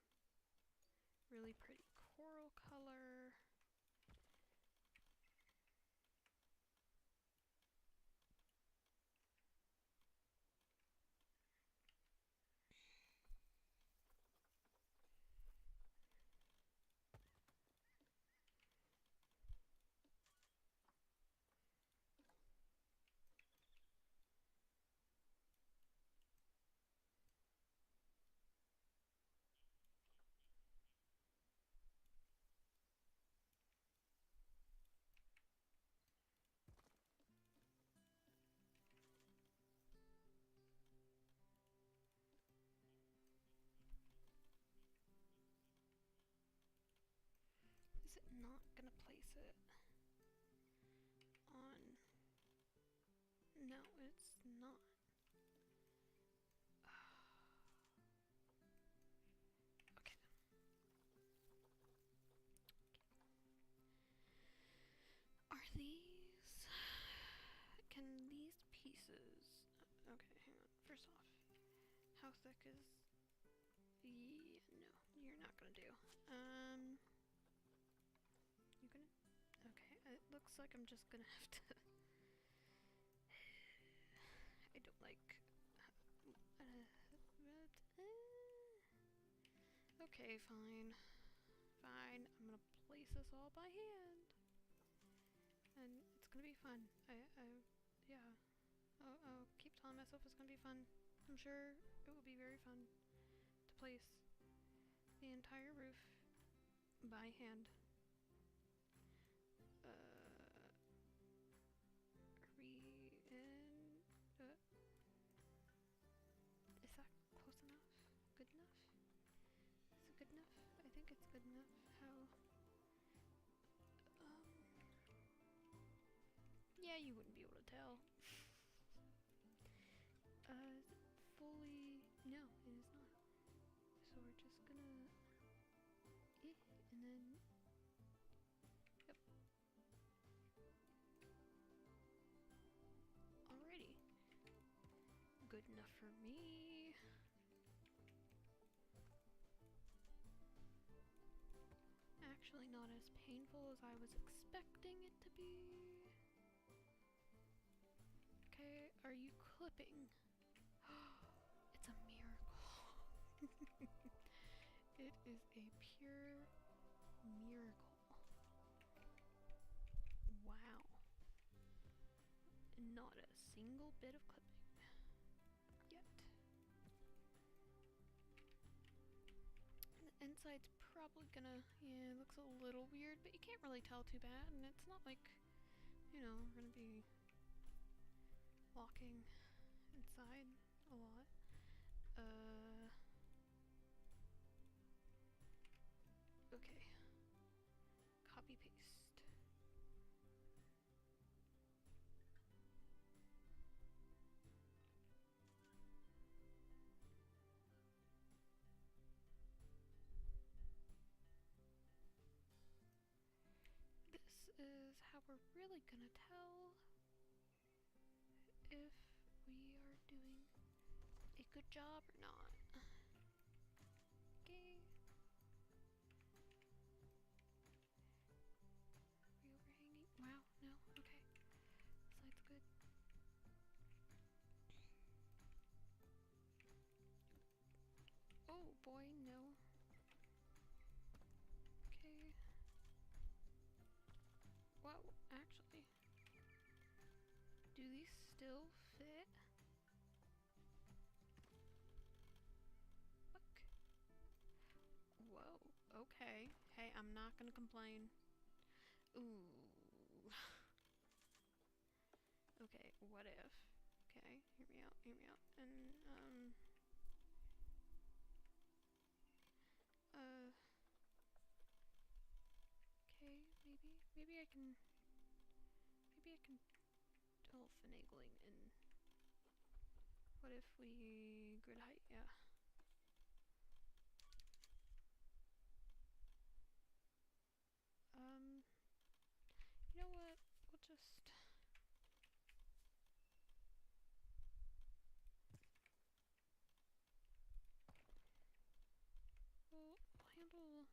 really pretty coral color. Is it not gonna place it on? No, it's not. Okay. Are these? Can these pieces? Okay, hang on. First off, how thick is? Yeah, no, you're not gonna do. You gonna? Okay, it looks like I'm just gonna have to. I don't like. Okay, fine. Fine, I'm gonna place this all by hand. And it's gonna be fun. Yeah. I'll keep telling myself it's gonna be fun. I'm sure it will be very fun to place the entire roof by hand. Are we in? Is that close enough? Good enough? Is it good enough? I think it's good enough. How? Yeah, you wouldn't be able to tell. Is it fully? No, it is not. So we're just gonna, and then, yep. Alrighty. Good enough for me. Actually not as painful as I was expecting it to be. Okay, are you clipping? It's a miracle. It is a pure miracle. Wow. not a single bit of clipping yet. The inside's probably gonna, yeah, it looks a little weird, but you can't really tell too bad, and it's not like, you know, we're gonna be walking inside a lot. Okay. Copy paste. This is how we're really gonna tell if we are doing a good job or not. Okay. Are we overhanging? Wow, no, okay. Side's good. Oh boy, no. Okay. Whoa, actually. Do these still fit? Look. Whoa, okay. Hey, I'm not gonna complain. Ooh. Okay, what if? Okay, hear me out, hear me out. And, okay, maybe I can do a little finagling and what if we grid height? Yeah. You know what? We'll just we'll handle.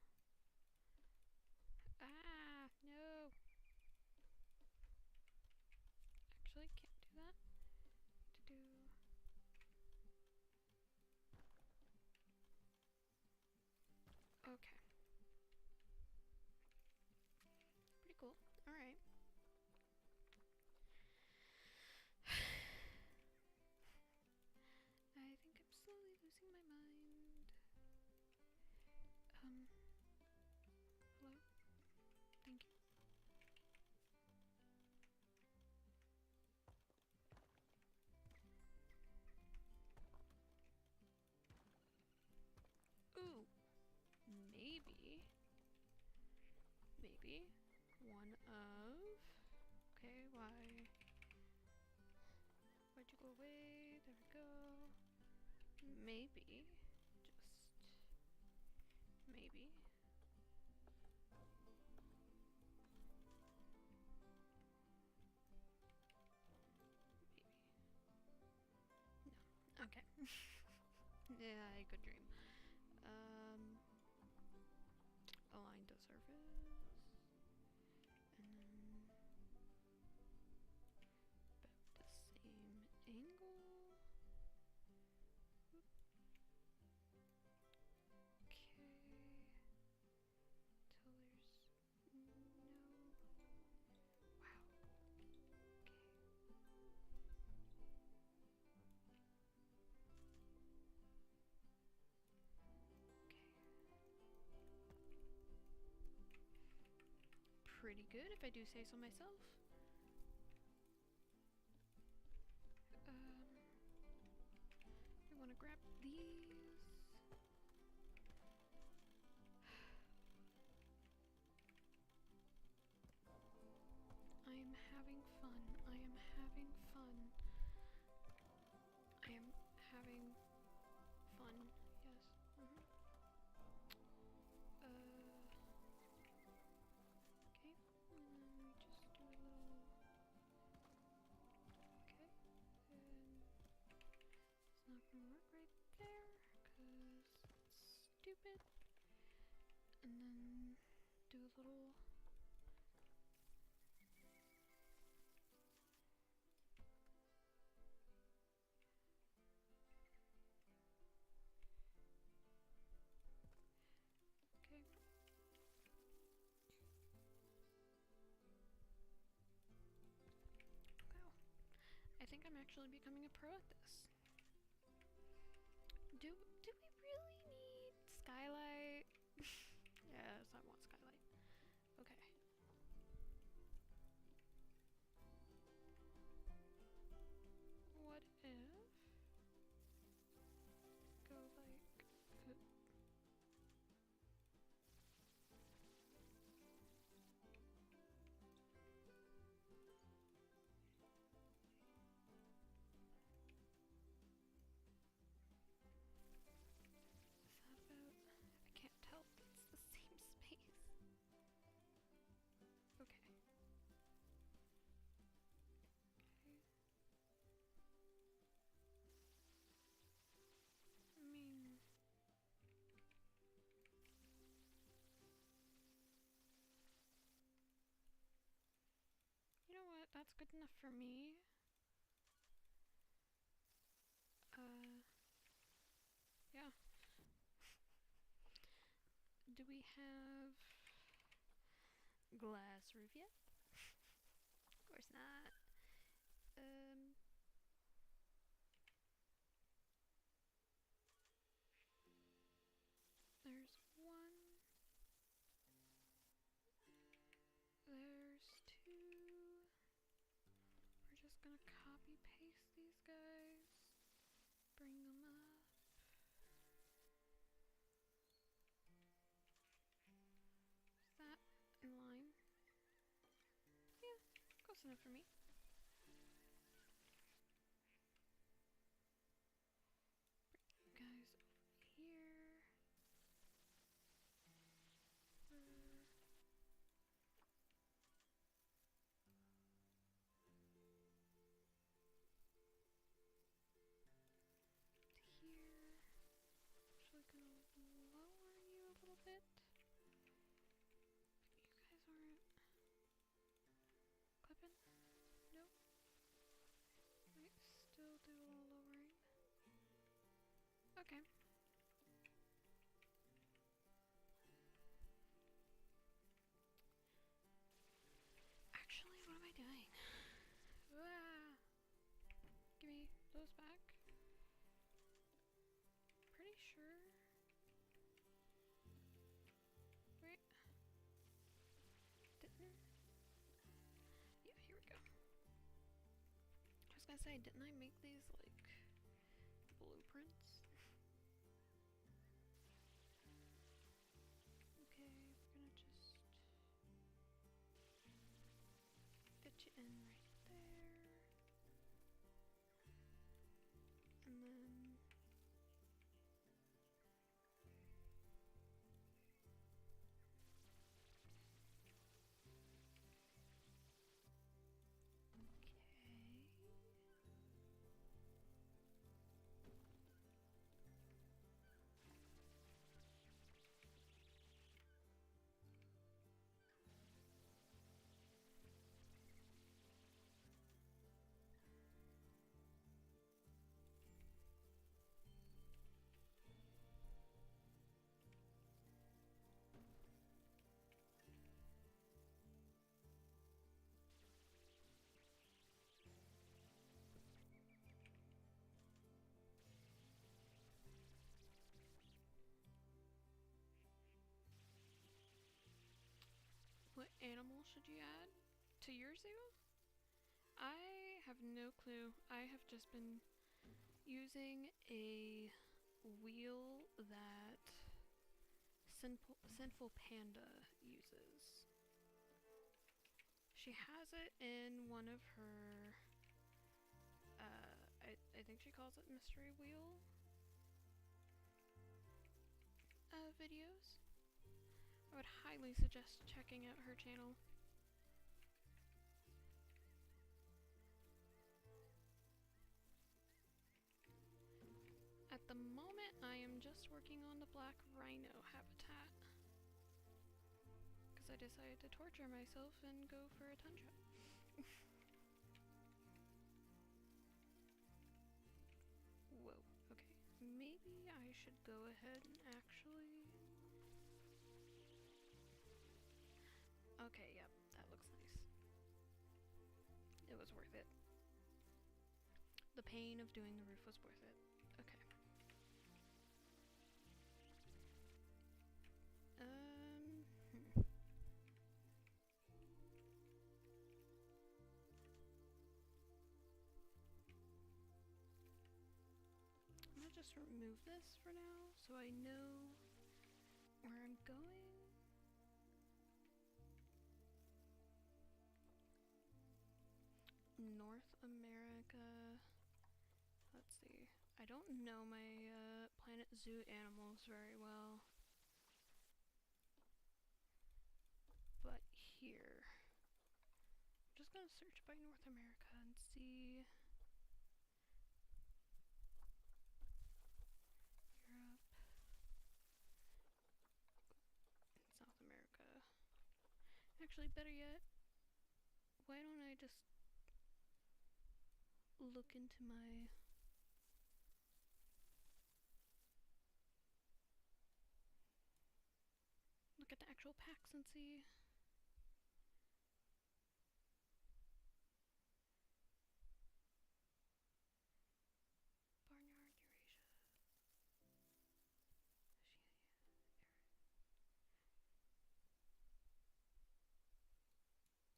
Ah, no. Actually, can't do that. To do. Okay. Pretty cool. All right. I think I'm slowly losing my mind. Hello? Thank you. Ooh, maybe one of, okay, why'd you go away? There we go. Maybe, just maybe. No, okay. Yeah, I could dream. Align to surface, and then about the same angle. Oop. Okay, till there's no. Wow. Okay. Pretty good, if I do say so myself. We want to grab these. I am having fun. I am having fun. I am having fun. Yes. Okay. And then we just do a little. Okay. And it's not gonna work right there because it's stupid. And then do a little. Okay. Wow. eventually becoming a pro at this. Do we really need skylight? Yes, I want skylight. Okay. What if go like I can't tell if it's the same space. Okay. I mean, you know what? That's good enough for me. Yeah. Do we have glass roof yet? Of course not. There's one. There's two. We're just gonna copy paste these guys. Bring them up. Is that in line? Yeah, close enough for me. Bring you guys over here. To here. Actually gonna lower you a little bit. You guys aren't clipping? No? Might still do a little lowering. Okay. Actually, what am I doing? Ah! Give me those back. Pretty sure. Wait. Didn't? Yeah, here we go. I was gonna say, didn't I make these like blueprints? Okay, we're gonna just get you in right there. And then what animal should you add to your zoo? I have no clue. I have just been using a wheel that Sinful Panda uses. She has it in one of her, I think she calls it Mystery Wheel videos. I would highly suggest checking out her channel. At the moment, I am just working on the Black Rhino habitat. Because I decided to torture myself and go for a tundra. Whoa, okay. Maybe I should go ahead and actually... Okay, yep, that looks nice. It was worth it. pain of doing the roof was worth it. Okay. I'm gonna just remove this for now so I know where I'm going. North America. Let's see. I don't know my Planet Zoo animals very well. But here. I'm just gonna search by North America and see. Europe. South America. Actually, better yet, why don't I just look into my look at the actual packs and see. Barnyard Eurasia.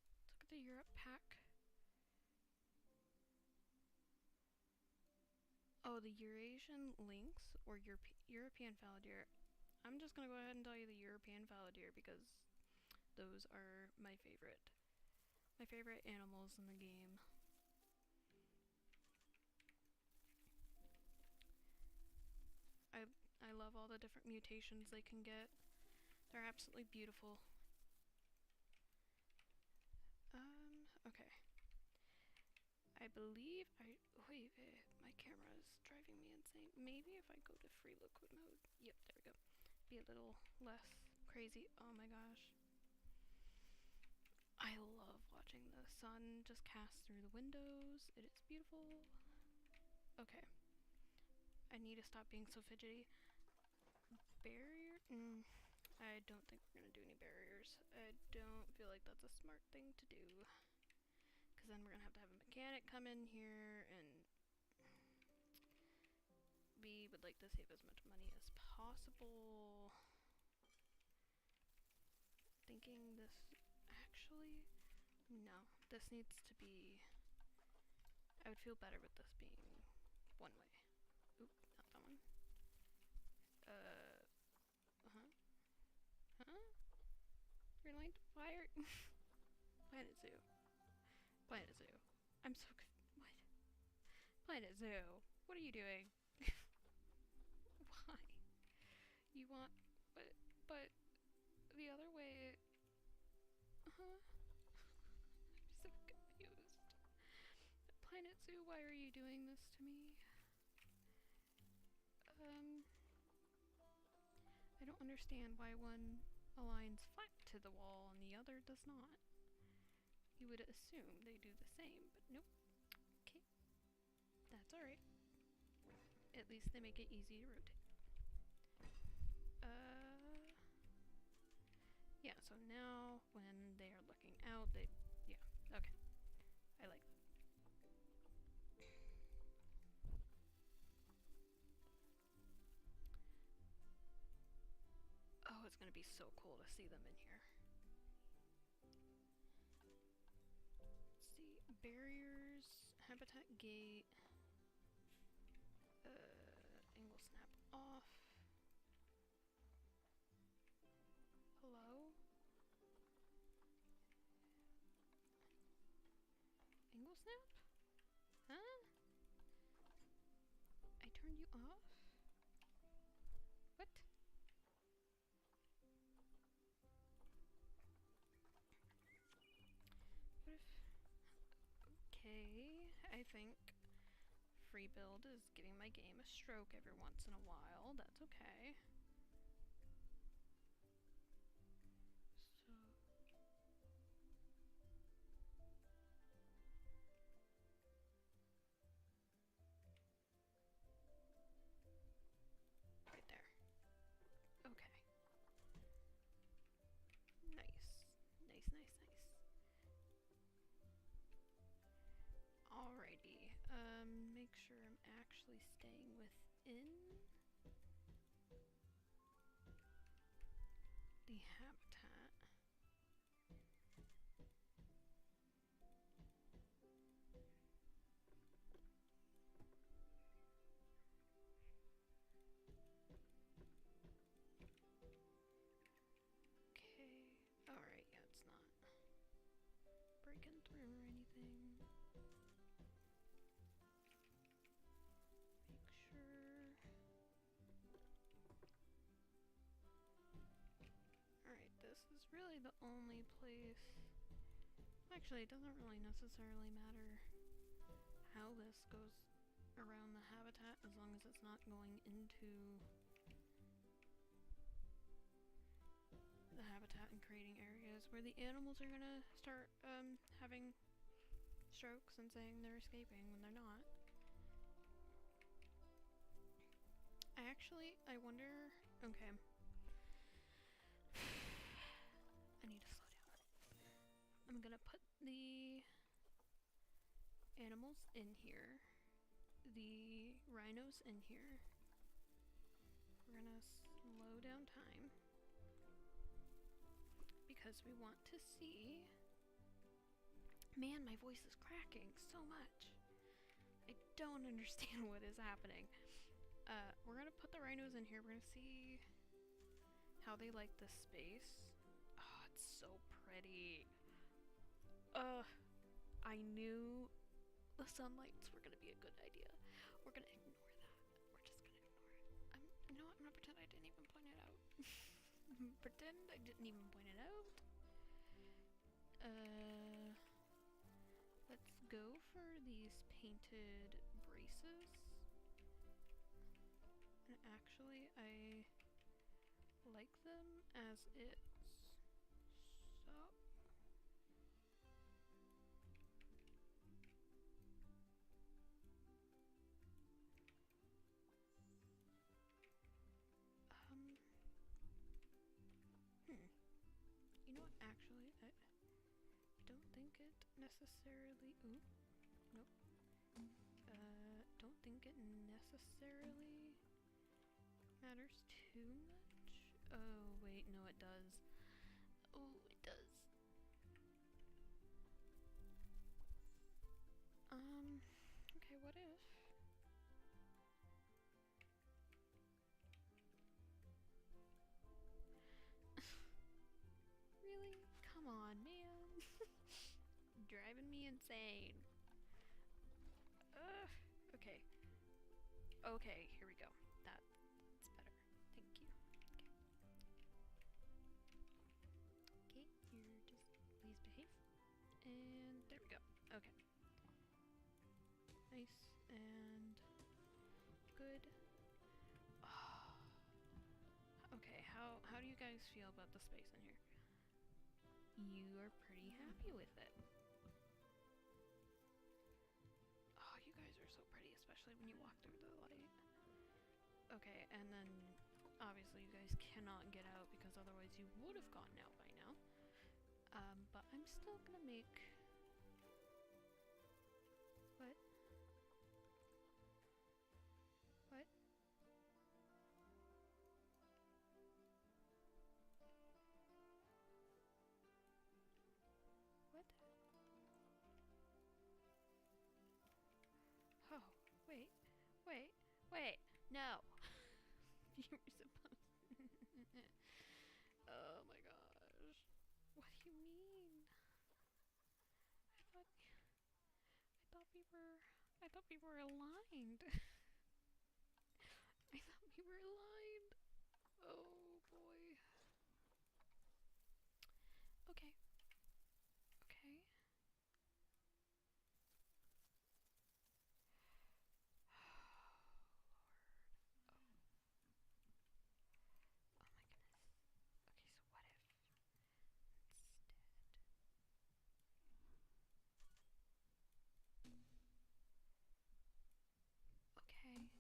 Let's look at the Europe pack. Oh, the Eurasian lynx or European fallow deer. I'm just gonna go ahead and tell you the European fallow deer because those are my favorite. My favorite animals in the game. I love all the different mutations they can get. They're absolutely beautiful. Okay. I believe wait, my camera is driving me insane. Maybe if I go to free liquid mode. Yep, there we go. Be a little less crazy. Oh my gosh. I love watching the sun just cast through the windows. It is beautiful. Okay. I need to stop being so fidgety. Barrier? I don't think we're gonna do any barriers. I don't feel like that's a smart thing to do. Because then we're gonna have a mechanic come in here, and we would like to save as much money as possible. Thinking this actually, no, this needs to be, I would feel better with this being one way. Oop, not that one. Green light, fire. Planet Zoo. Planet Zoo. I'm so what? Planet Zoo. What are you doing? Why? You want, but the other way. I'm so confused. Planet Zoo, why are you doing this to me? I don't understand why one aligns flat to the wall and the other does not. You would assume they do the same, but nope. Okay. That's alright. At least they make it easy to rotate. Yeah, so now when they are looking out, yeah, okay. I like that. Oh, it's gonna be so cool to see them in here. Let's see, barriers, habitat gate, angle snap off. Hello? Angle snap? Huh? I turned you off? What? What if... Okay, I think free build is giving my game a stroke every once in a while. That's okay. Right there. Okay. Nice. Nice, nice, nice. Alrighty. Make sure actually staying within the habitat. Okay. Alright, yeah, it's not breaking through or anything. Make sure. Alright, this is really the only place. Actually, it doesn't really necessarily matter how this goes around the habitat as long as it's not going into the habitat and creating areas where the animals are gonna start having strokes and saying they're escaping when they're not. I wonder, okay. I need to slow down. I'm gonna put the animals in here, the rhinos in here. We're gonna slow down time because we want to see. Man, my voice is cracking so much. I don't understand what is happening. We're gonna put the rhinos in here. We're gonna see how they like this space. Oh, it's so pretty. I knew the sunlights were gonna be a good idea. We're gonna ignore that. We're just gonna ignore it. You know what? I'm gonna pretend I didn't even point it out. Pretend I didn't even point it out. Let's go for these painted braces. And actually, I like them as is. So. You know what, actually, I don't think it necessarily, ooh, nope, don't think it necessarily matters too much. Oh, wait, no it does. Oh, it does. Okay, what if? Really? Come on, man. Driving me insane. Okay. Okay, here we go. That's better. Thank you. Okay. Okay, you're just please behave. And there we go. Okay. Nice and good. Oh. Okay, how do you guys feel about the space in here? You are pretty happy with it. Oh, you guys are so pretty, especially when you walk through the light. Okay, and then obviously you guys cannot get out because otherwise you would have gotten out by now. But I'm still gonna make... What? What? What? Oh, wait, wait, no! You were supposed Oh my gosh. What do you mean? I thought we were aligned. I thought we were aligned. Oh boy. Okay. Okay. Okay. And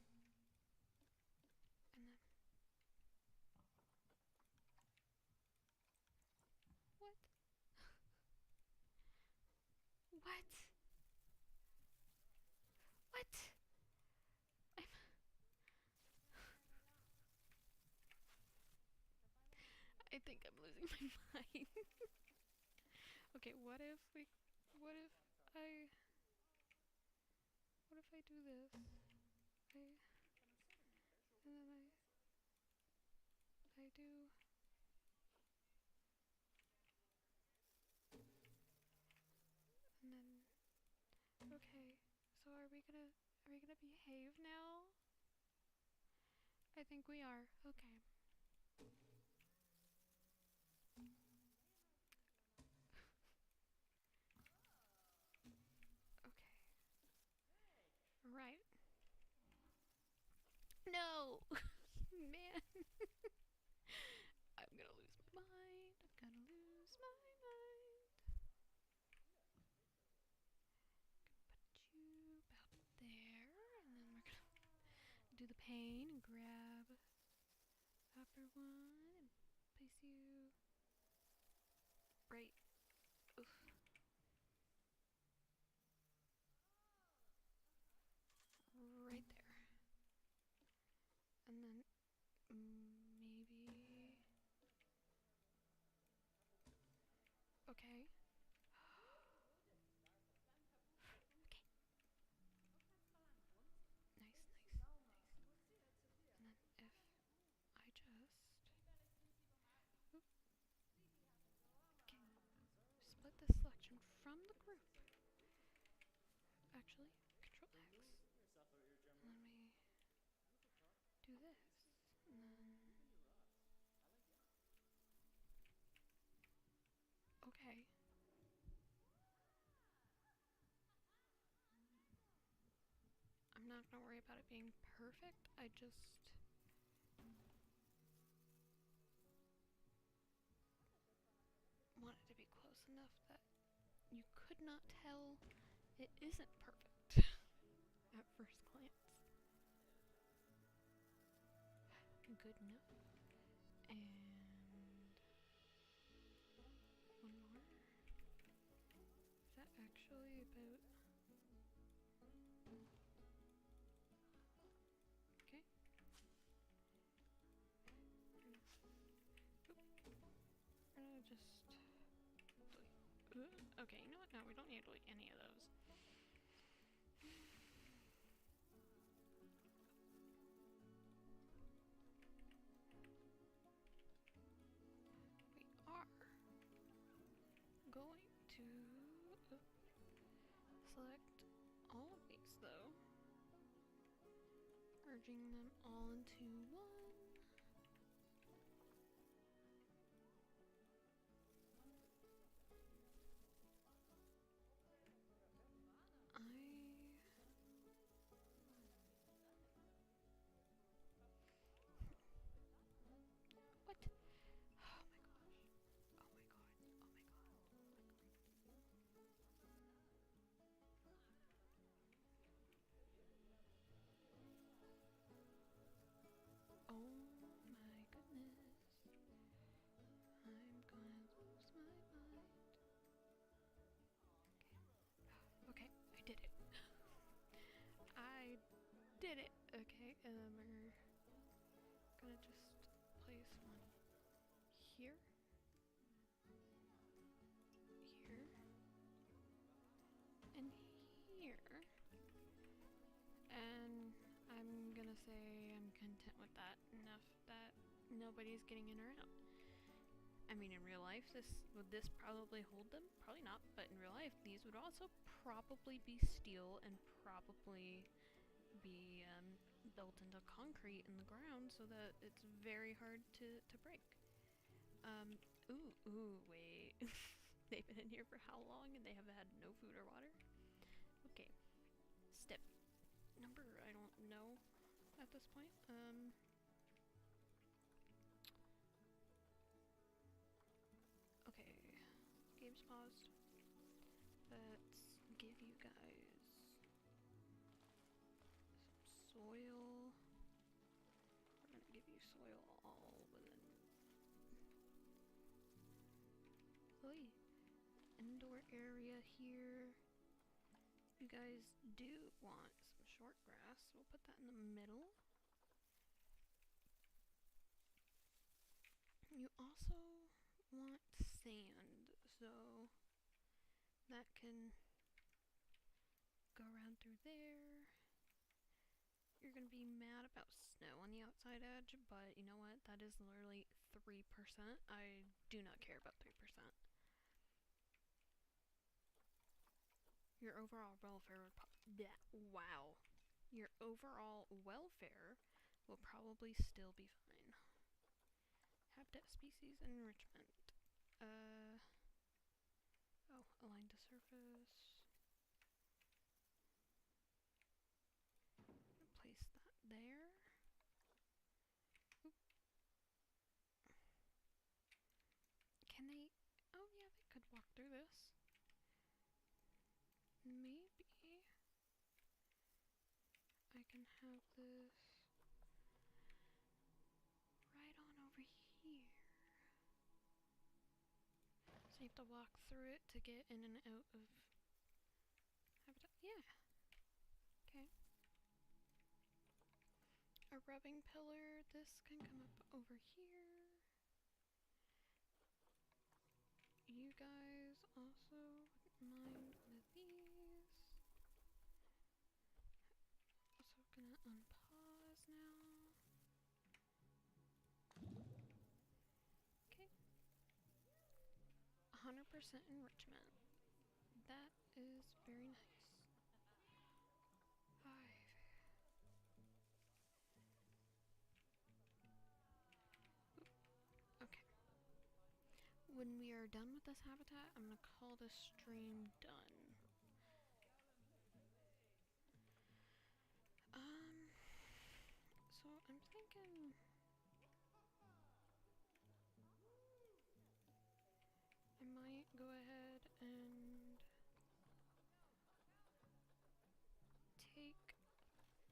then what? What? What? I'm I think I'm losing my mind. Okay, what if I, what if I do this? And then I do, and then, okay, so are we gonna behave now? I think we are, okay. Okay, right. No! Man! I'm gonna lose my mind, I'm gonna lose my mind. Put you about there, and then we're gonna do the pain and grab upper one and place you right, oof, right there. And then maybe, okay. Okay, nice, nice, nice. And then if I just, oop, okay, split this selection from the group. Actually, Control X. And then we do this. And then, okay. I'm not gonna worry about it being perfect. I just want it to be close enough that you could not tell it isn't perfect at first glance. Good enough. And one more. Is that actually about... Okay. We're gonna just delete. Okay, you know what? No, we don't need to delete any of those. We are going to select all of these though, merging them all into one. What? Oh my gosh. Oh my god. Oh my god. Oh my goodness. I'm gonna lose my mind. Okay, I did it. I did it. Okay, and then we're gonna just place one here, here, and here. And I'm gonna say I'm content with that enough that nobody's getting in or out. I mean, in real life, would this probably hold them? Probably not, but in real life, these would also probably be steel and probably be built into concrete in the ground so that it's very hard to break. Ooh, wait. They've been in here for how long and they have had no food or water? Okay. Step number, I don't know at this point. Okay. Game's paused. Let's give you guys some soil. We're gonna give you soil all within the indoor area here. You guys do want some short grass, so we'll put that in the middle. You also want sand, so that can go around through there. You're gonna be mad about snow on the outside edge, but you know what? That is literally 3%. I do not care about 3%. Your overall welfare would wow. Your overall welfare will probably still be fine. Habitat species enrichment. Oh, align to surface. Place that there. Oop. Can they? Oh yeah, they could walk through this. Maybe I can have this right on over here. So you have to walk through it to get in and out of habitat. Yeah. Okay. A rubbing pillar. This can come up over here. You guys also wouldn't mind one of these. Also gonna unpause now. Okay. 100% enrichment. That is very nice. 5. Oop. Okay. When we are done with this habitat, I'm gonna call this stream done. So I'm thinking I might go ahead and take,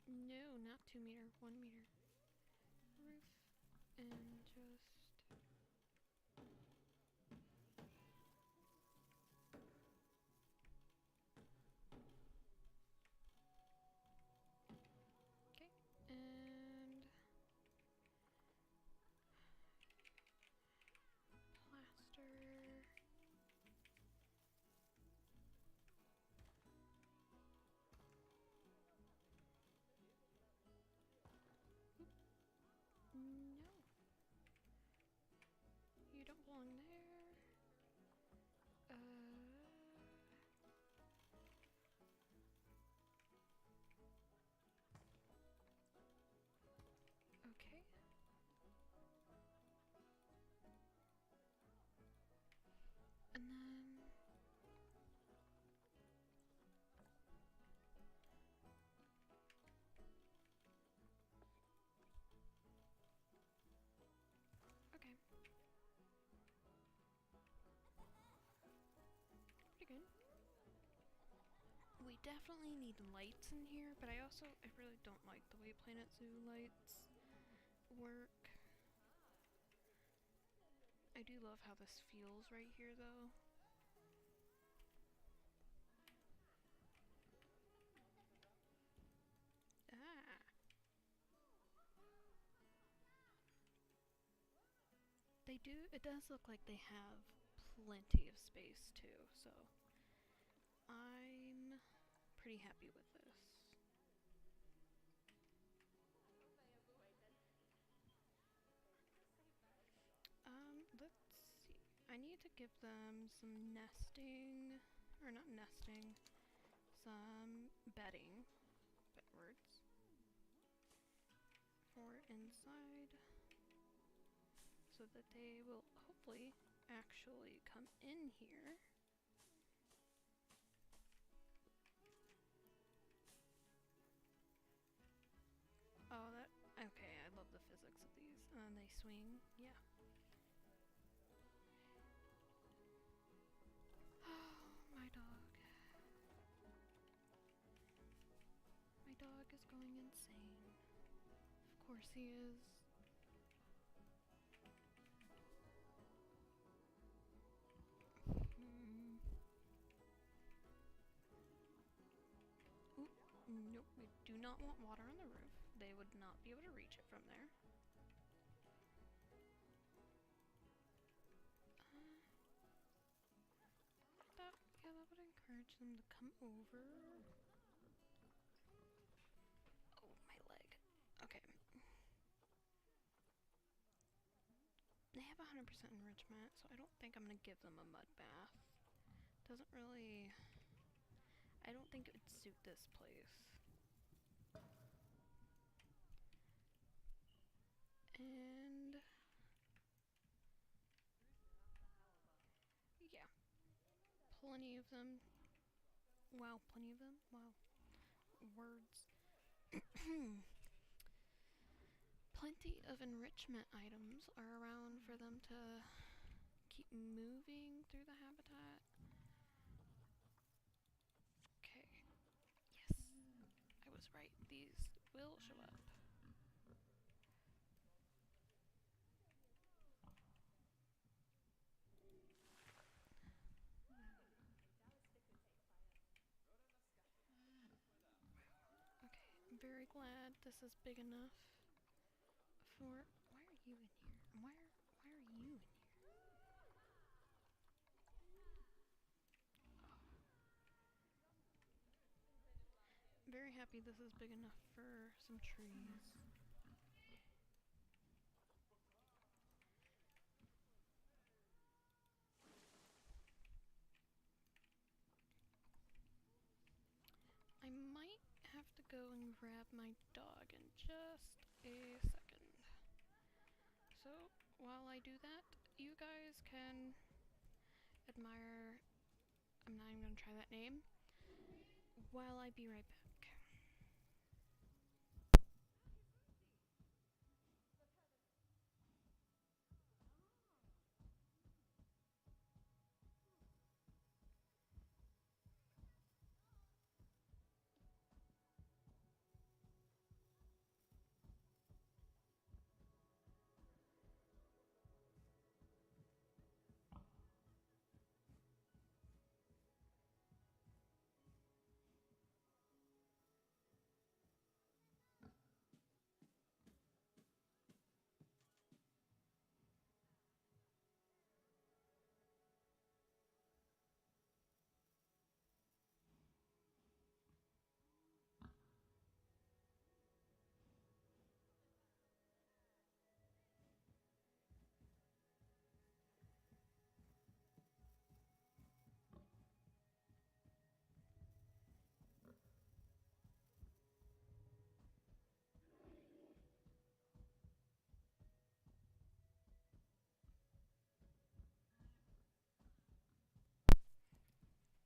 no, not 2 meter, 1 meter roof and just okay, and plaster. Oop. No, you don't belong there. Okay. And then okay. Pretty good. We definitely need lights in here, but I really don't like the way Planet Zoo lights work. I do love how this feels right here though. Ah. It does look like they have plenty of space too, so I'm pretty happy with this. Let's see. I need to give them some nesting, or not nesting, some bedding, bedwards, for inside, so that they will hopefully actually come in here. Oh, okay, I love the physics of these. And they swing, yeah. Oh, my dog. My dog is going insane. Of course he is. Ooh, nope, we do not want water on the roof. They would not be able to reach it from there. encourage them to come over. Oh, my leg. Okay. They have 100% enrichment, so I don't think I'm gonna give them a mud bath. Doesn't really... I don't think it would suit this place. And... yeah. Plenty of them. Wow, plenty of them? Wow. Words. Plenty of enrichment items are around for them to keep moving through the habitat. Okay. Yes. I was right. These will show up. Okay. I'm very glad this is big enough for... Why are you in here? Why are you in here? Very happy this is big enough for some trees. I might have to go and grab my dog in just a second. So, while I do that, you guys can admire... I'm not even gonna try that name. While I be right back.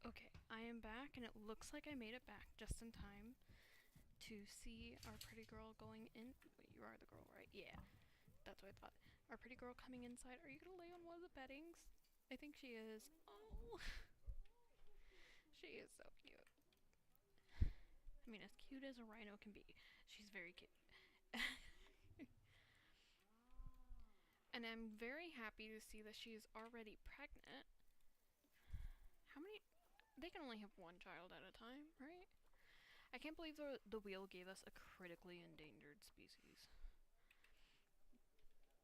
Okay, I am back, and it looks like I made it back just in time to see our pretty girl going in. Wait, you are the girl, right? Yeah, that's what I thought. Our pretty girl coming inside. Are you gonna lay on one of the beddings? I think she is. Oh, she is so cute. I mean, as cute as a rhino can be, she's very cute. And I'm very happy to see that she's already pregnant. How many? They can only have one child at a time, right? I can't believe the wheel gave us a critically endangered species,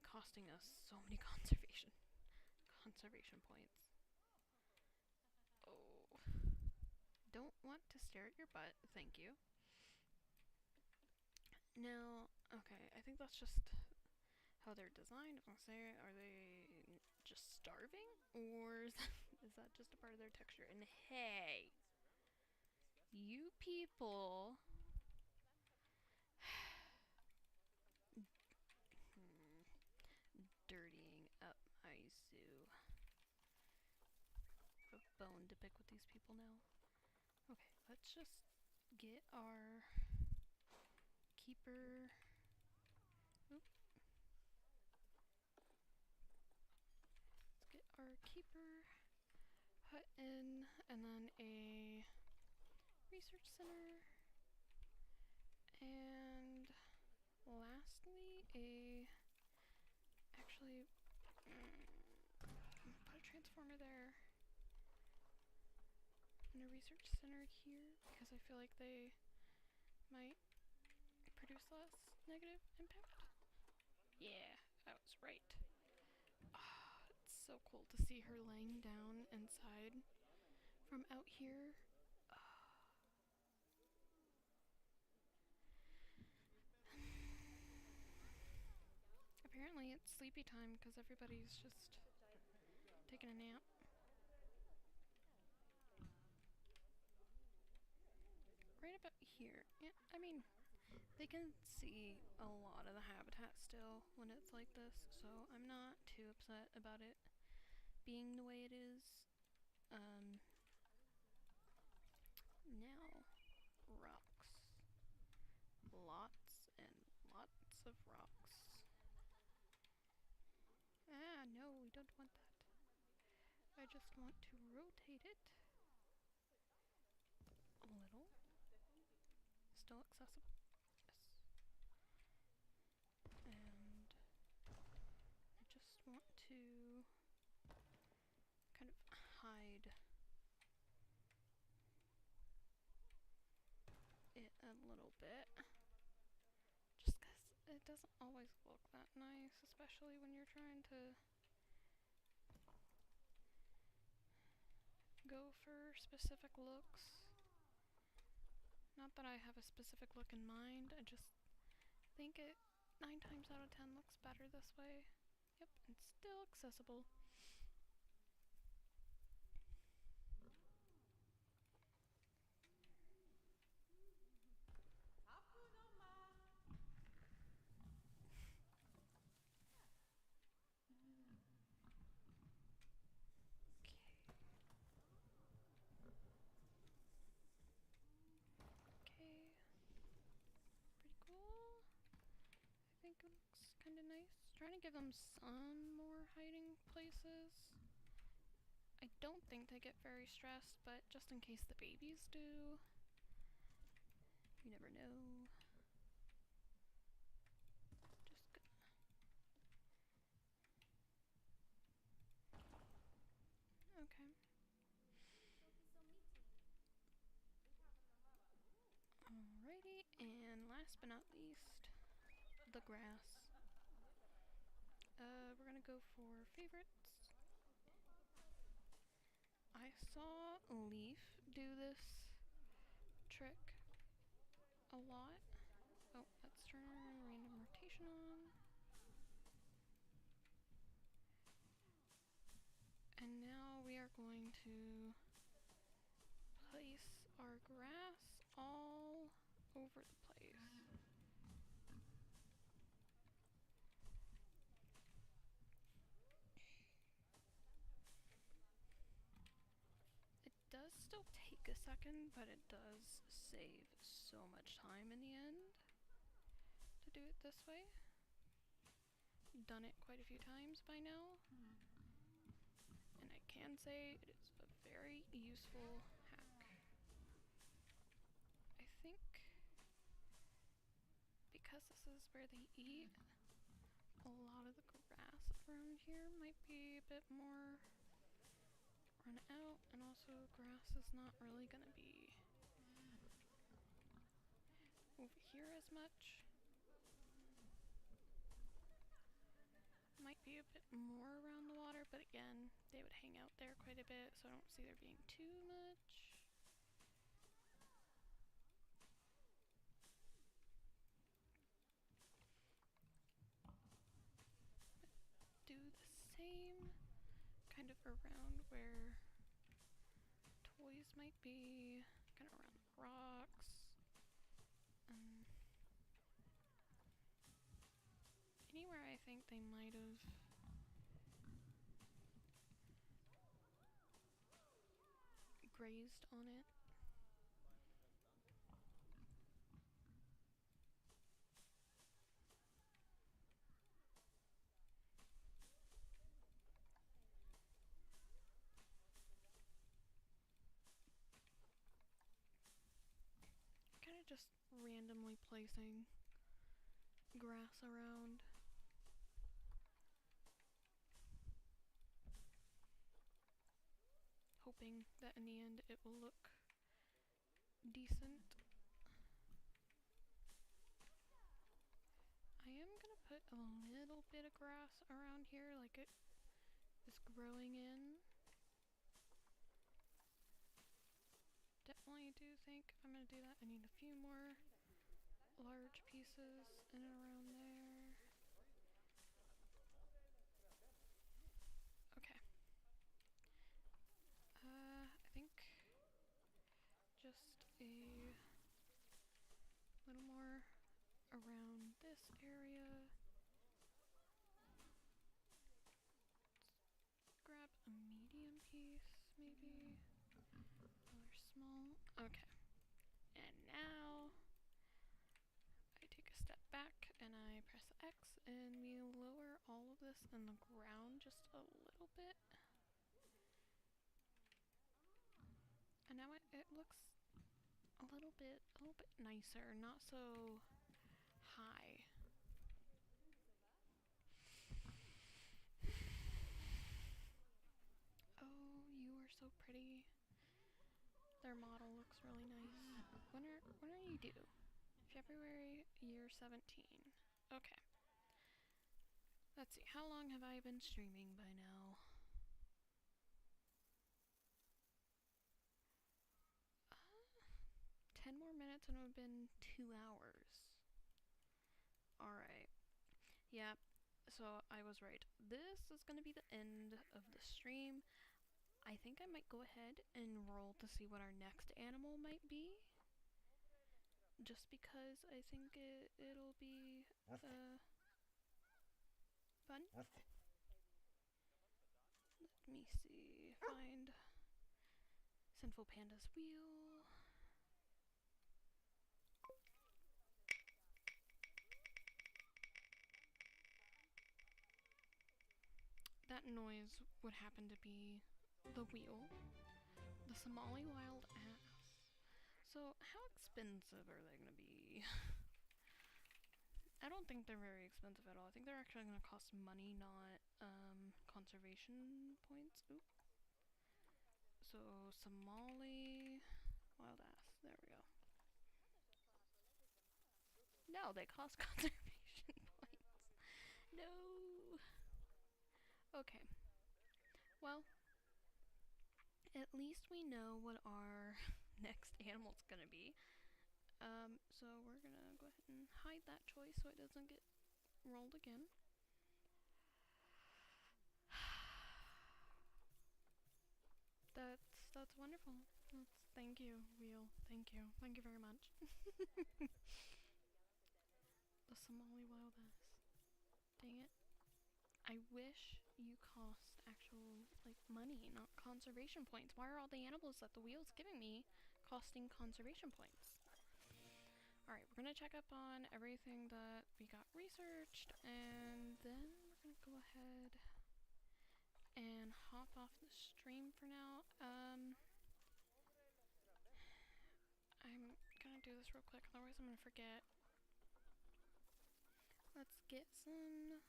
costing us so many conservation points. Oh, don't want to stare at your butt. Thank you. Now, okay, I think that's just how they're designed. I'm gonna say, are they just starving, or is that just a part of their texture? And hey, you people. Dirtying up my zoo. I have a bone to pick with these people now. Okay, let's just get our keeper. Oop. Let's get our keeper hut in, and then a research center, and lastly actually put a transformer there and a research center here, because I feel like they might produce less negative impact. Yeah, I was right. Ah, it's so cool to see her laying down inside from out here. Apparently it's sleepy time because everybody's just taking a nap. Right about here. Yeah, I mean, they can see a lot of the habitat still when it's like this, so I'm not too upset about it being the way it is. Now, rocks. Lots and lots of rocks. Ah, no, we don't want that. I just want to rotate it a little. Still accessible. Yes. And I just want to kind of hide it a little bit. Just because it doesn't always look that nice, especially when you're trying to go for specific looks. Not that I have a specific look in mind, I just think it 9 times out of 10 looks better this way. Yep, and still accessible. Okay, pretty cool. I think it looks kind of nice. Trying to give them some more hiding places. I don't think they get very stressed, but just in case the babies do, you never know. Just gonna... Okay. Alrighty, and last but not least, the grass. We're gonna go for favorites. I saw Leaf do this trick a lot. Oh, let's turn random rotation on. And now we are going to place our grass all over the place. It does still take a second, but it does save so much time in the end to do it this way. Done it quite a few times by now. And I can say it is a very useful hack. I think because this is where they eat, a lot of the grass around here might be a bit more run out, and also grass is not really gonna be over here as much. Might be a bit more around the water, but again, they would hang out there quite a bit, so I don't see there being too much. Do the same kind of around where toys might be, kind of around the rocks. Anywhere I think they might have grazed on it. Kind of just randomly placing grass around. Hoping that in the end it will look decent. I am gonna put a little bit of grass around here, like it is growing in. definitely do think if I'm gonna do that, I need a few more large pieces in and around there. Okay. I think just a little more around this area. Grab a medium piece, maybe. Another small. Okay. And now I take a step back and I press X and we lower all of this in the ground just a little bit. And now it looks a little bit nicer, not so high. Oh, you are so pretty. Their model looks really nice. When are you due? February, year 17. Okay. Let's see, how long have I been streaming by now? 10 more minutes and it would have been 2 hours. Alright. Yeah, so I was right. This is gonna be the end of the stream. I think I might go ahead and roll to see what our next animal might be. Just because I think it'll be fun. Let me see. Find Sinful Panda's wheel. That noise would happen to be the wheel. The Somali wild ass. So, how expensive are they gonna be? I don't think they're very expensive at all. I think they're actually gonna cost money, not conservation points. Oop. So, Somali wild ass. There we go. No, they cost conservation points. No. Okay. Well, at least we know what our next animal's gonna be. So we're gonna go ahead and hide that choice so it doesn't get rolled again. That's wonderful. Thank you, wheel. Thank you. Thank you very much. The Somali wild ass. Dang it. I wish you cost actual, like, money, not conservation points. Why are all the animals that the wheel's giving me costing conservation points? Alright, we're gonna check up on everything that we got researched, and then we're gonna go ahead and hop off the stream for now. I'm gonna do this real quick, otherwise I'm gonna forget. Let's get some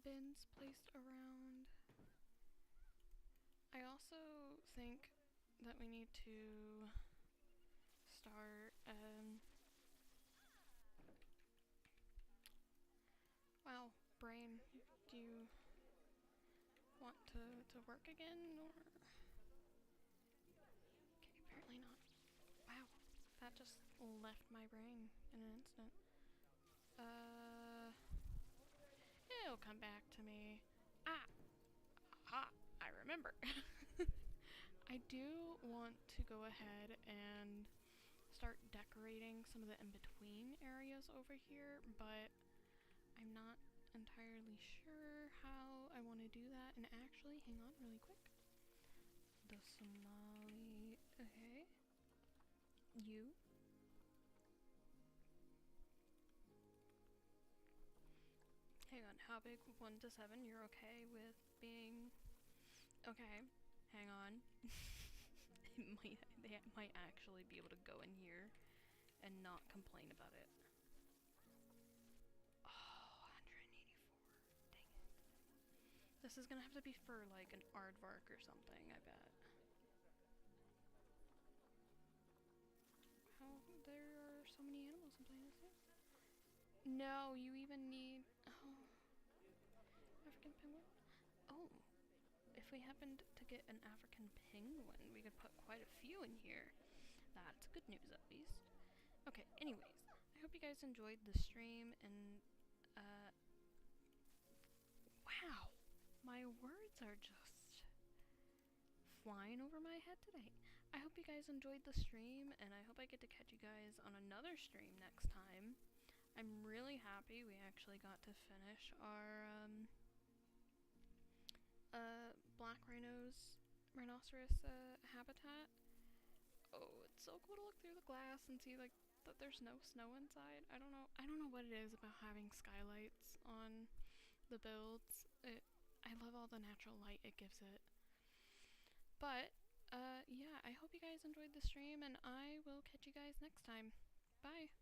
bins placed around. I also think that we need to start, wow, brain, do you want to work again, or? Okay, apparently not. Wow, that just left my brain in an instant. It'll come back to me. Aha, I remember. I do want to go ahead and start decorating some of the in-between areas over here, but I'm not entirely sure how I want to do that. And actually, hang on really quick. The Somali... Okay. You. Hang on, how big? 1 to 7? You're okay with being... Okay, hang on. They might actually be able to go in here and not complain about it. Oh, 184. Dang it. This is gonna have to be for, like, an aardvark or something, I bet. How? There are so many animals in Planet. No, you even need... Oh. African penguin? Oh. If if we happened to get an African penguin, we could put quite a few in here. That's good news, at least. Okay, anyways, I hope you guys enjoyed the stream, and, wow, my words are just flying over my head today. I hope you guys enjoyed the stream, and I hope I get to catch you guys on another stream next time. I'm really happy we actually got to finish our, Black Rhinoceros, habitat. Oh, it's so cool to look through the glass and see, like, that there's no snow inside. I don't know what it is about having skylights on the builds. I love all the natural light it gives it. But, yeah, I hope you guys enjoyed the stream, and I will catch you guys next time. Bye!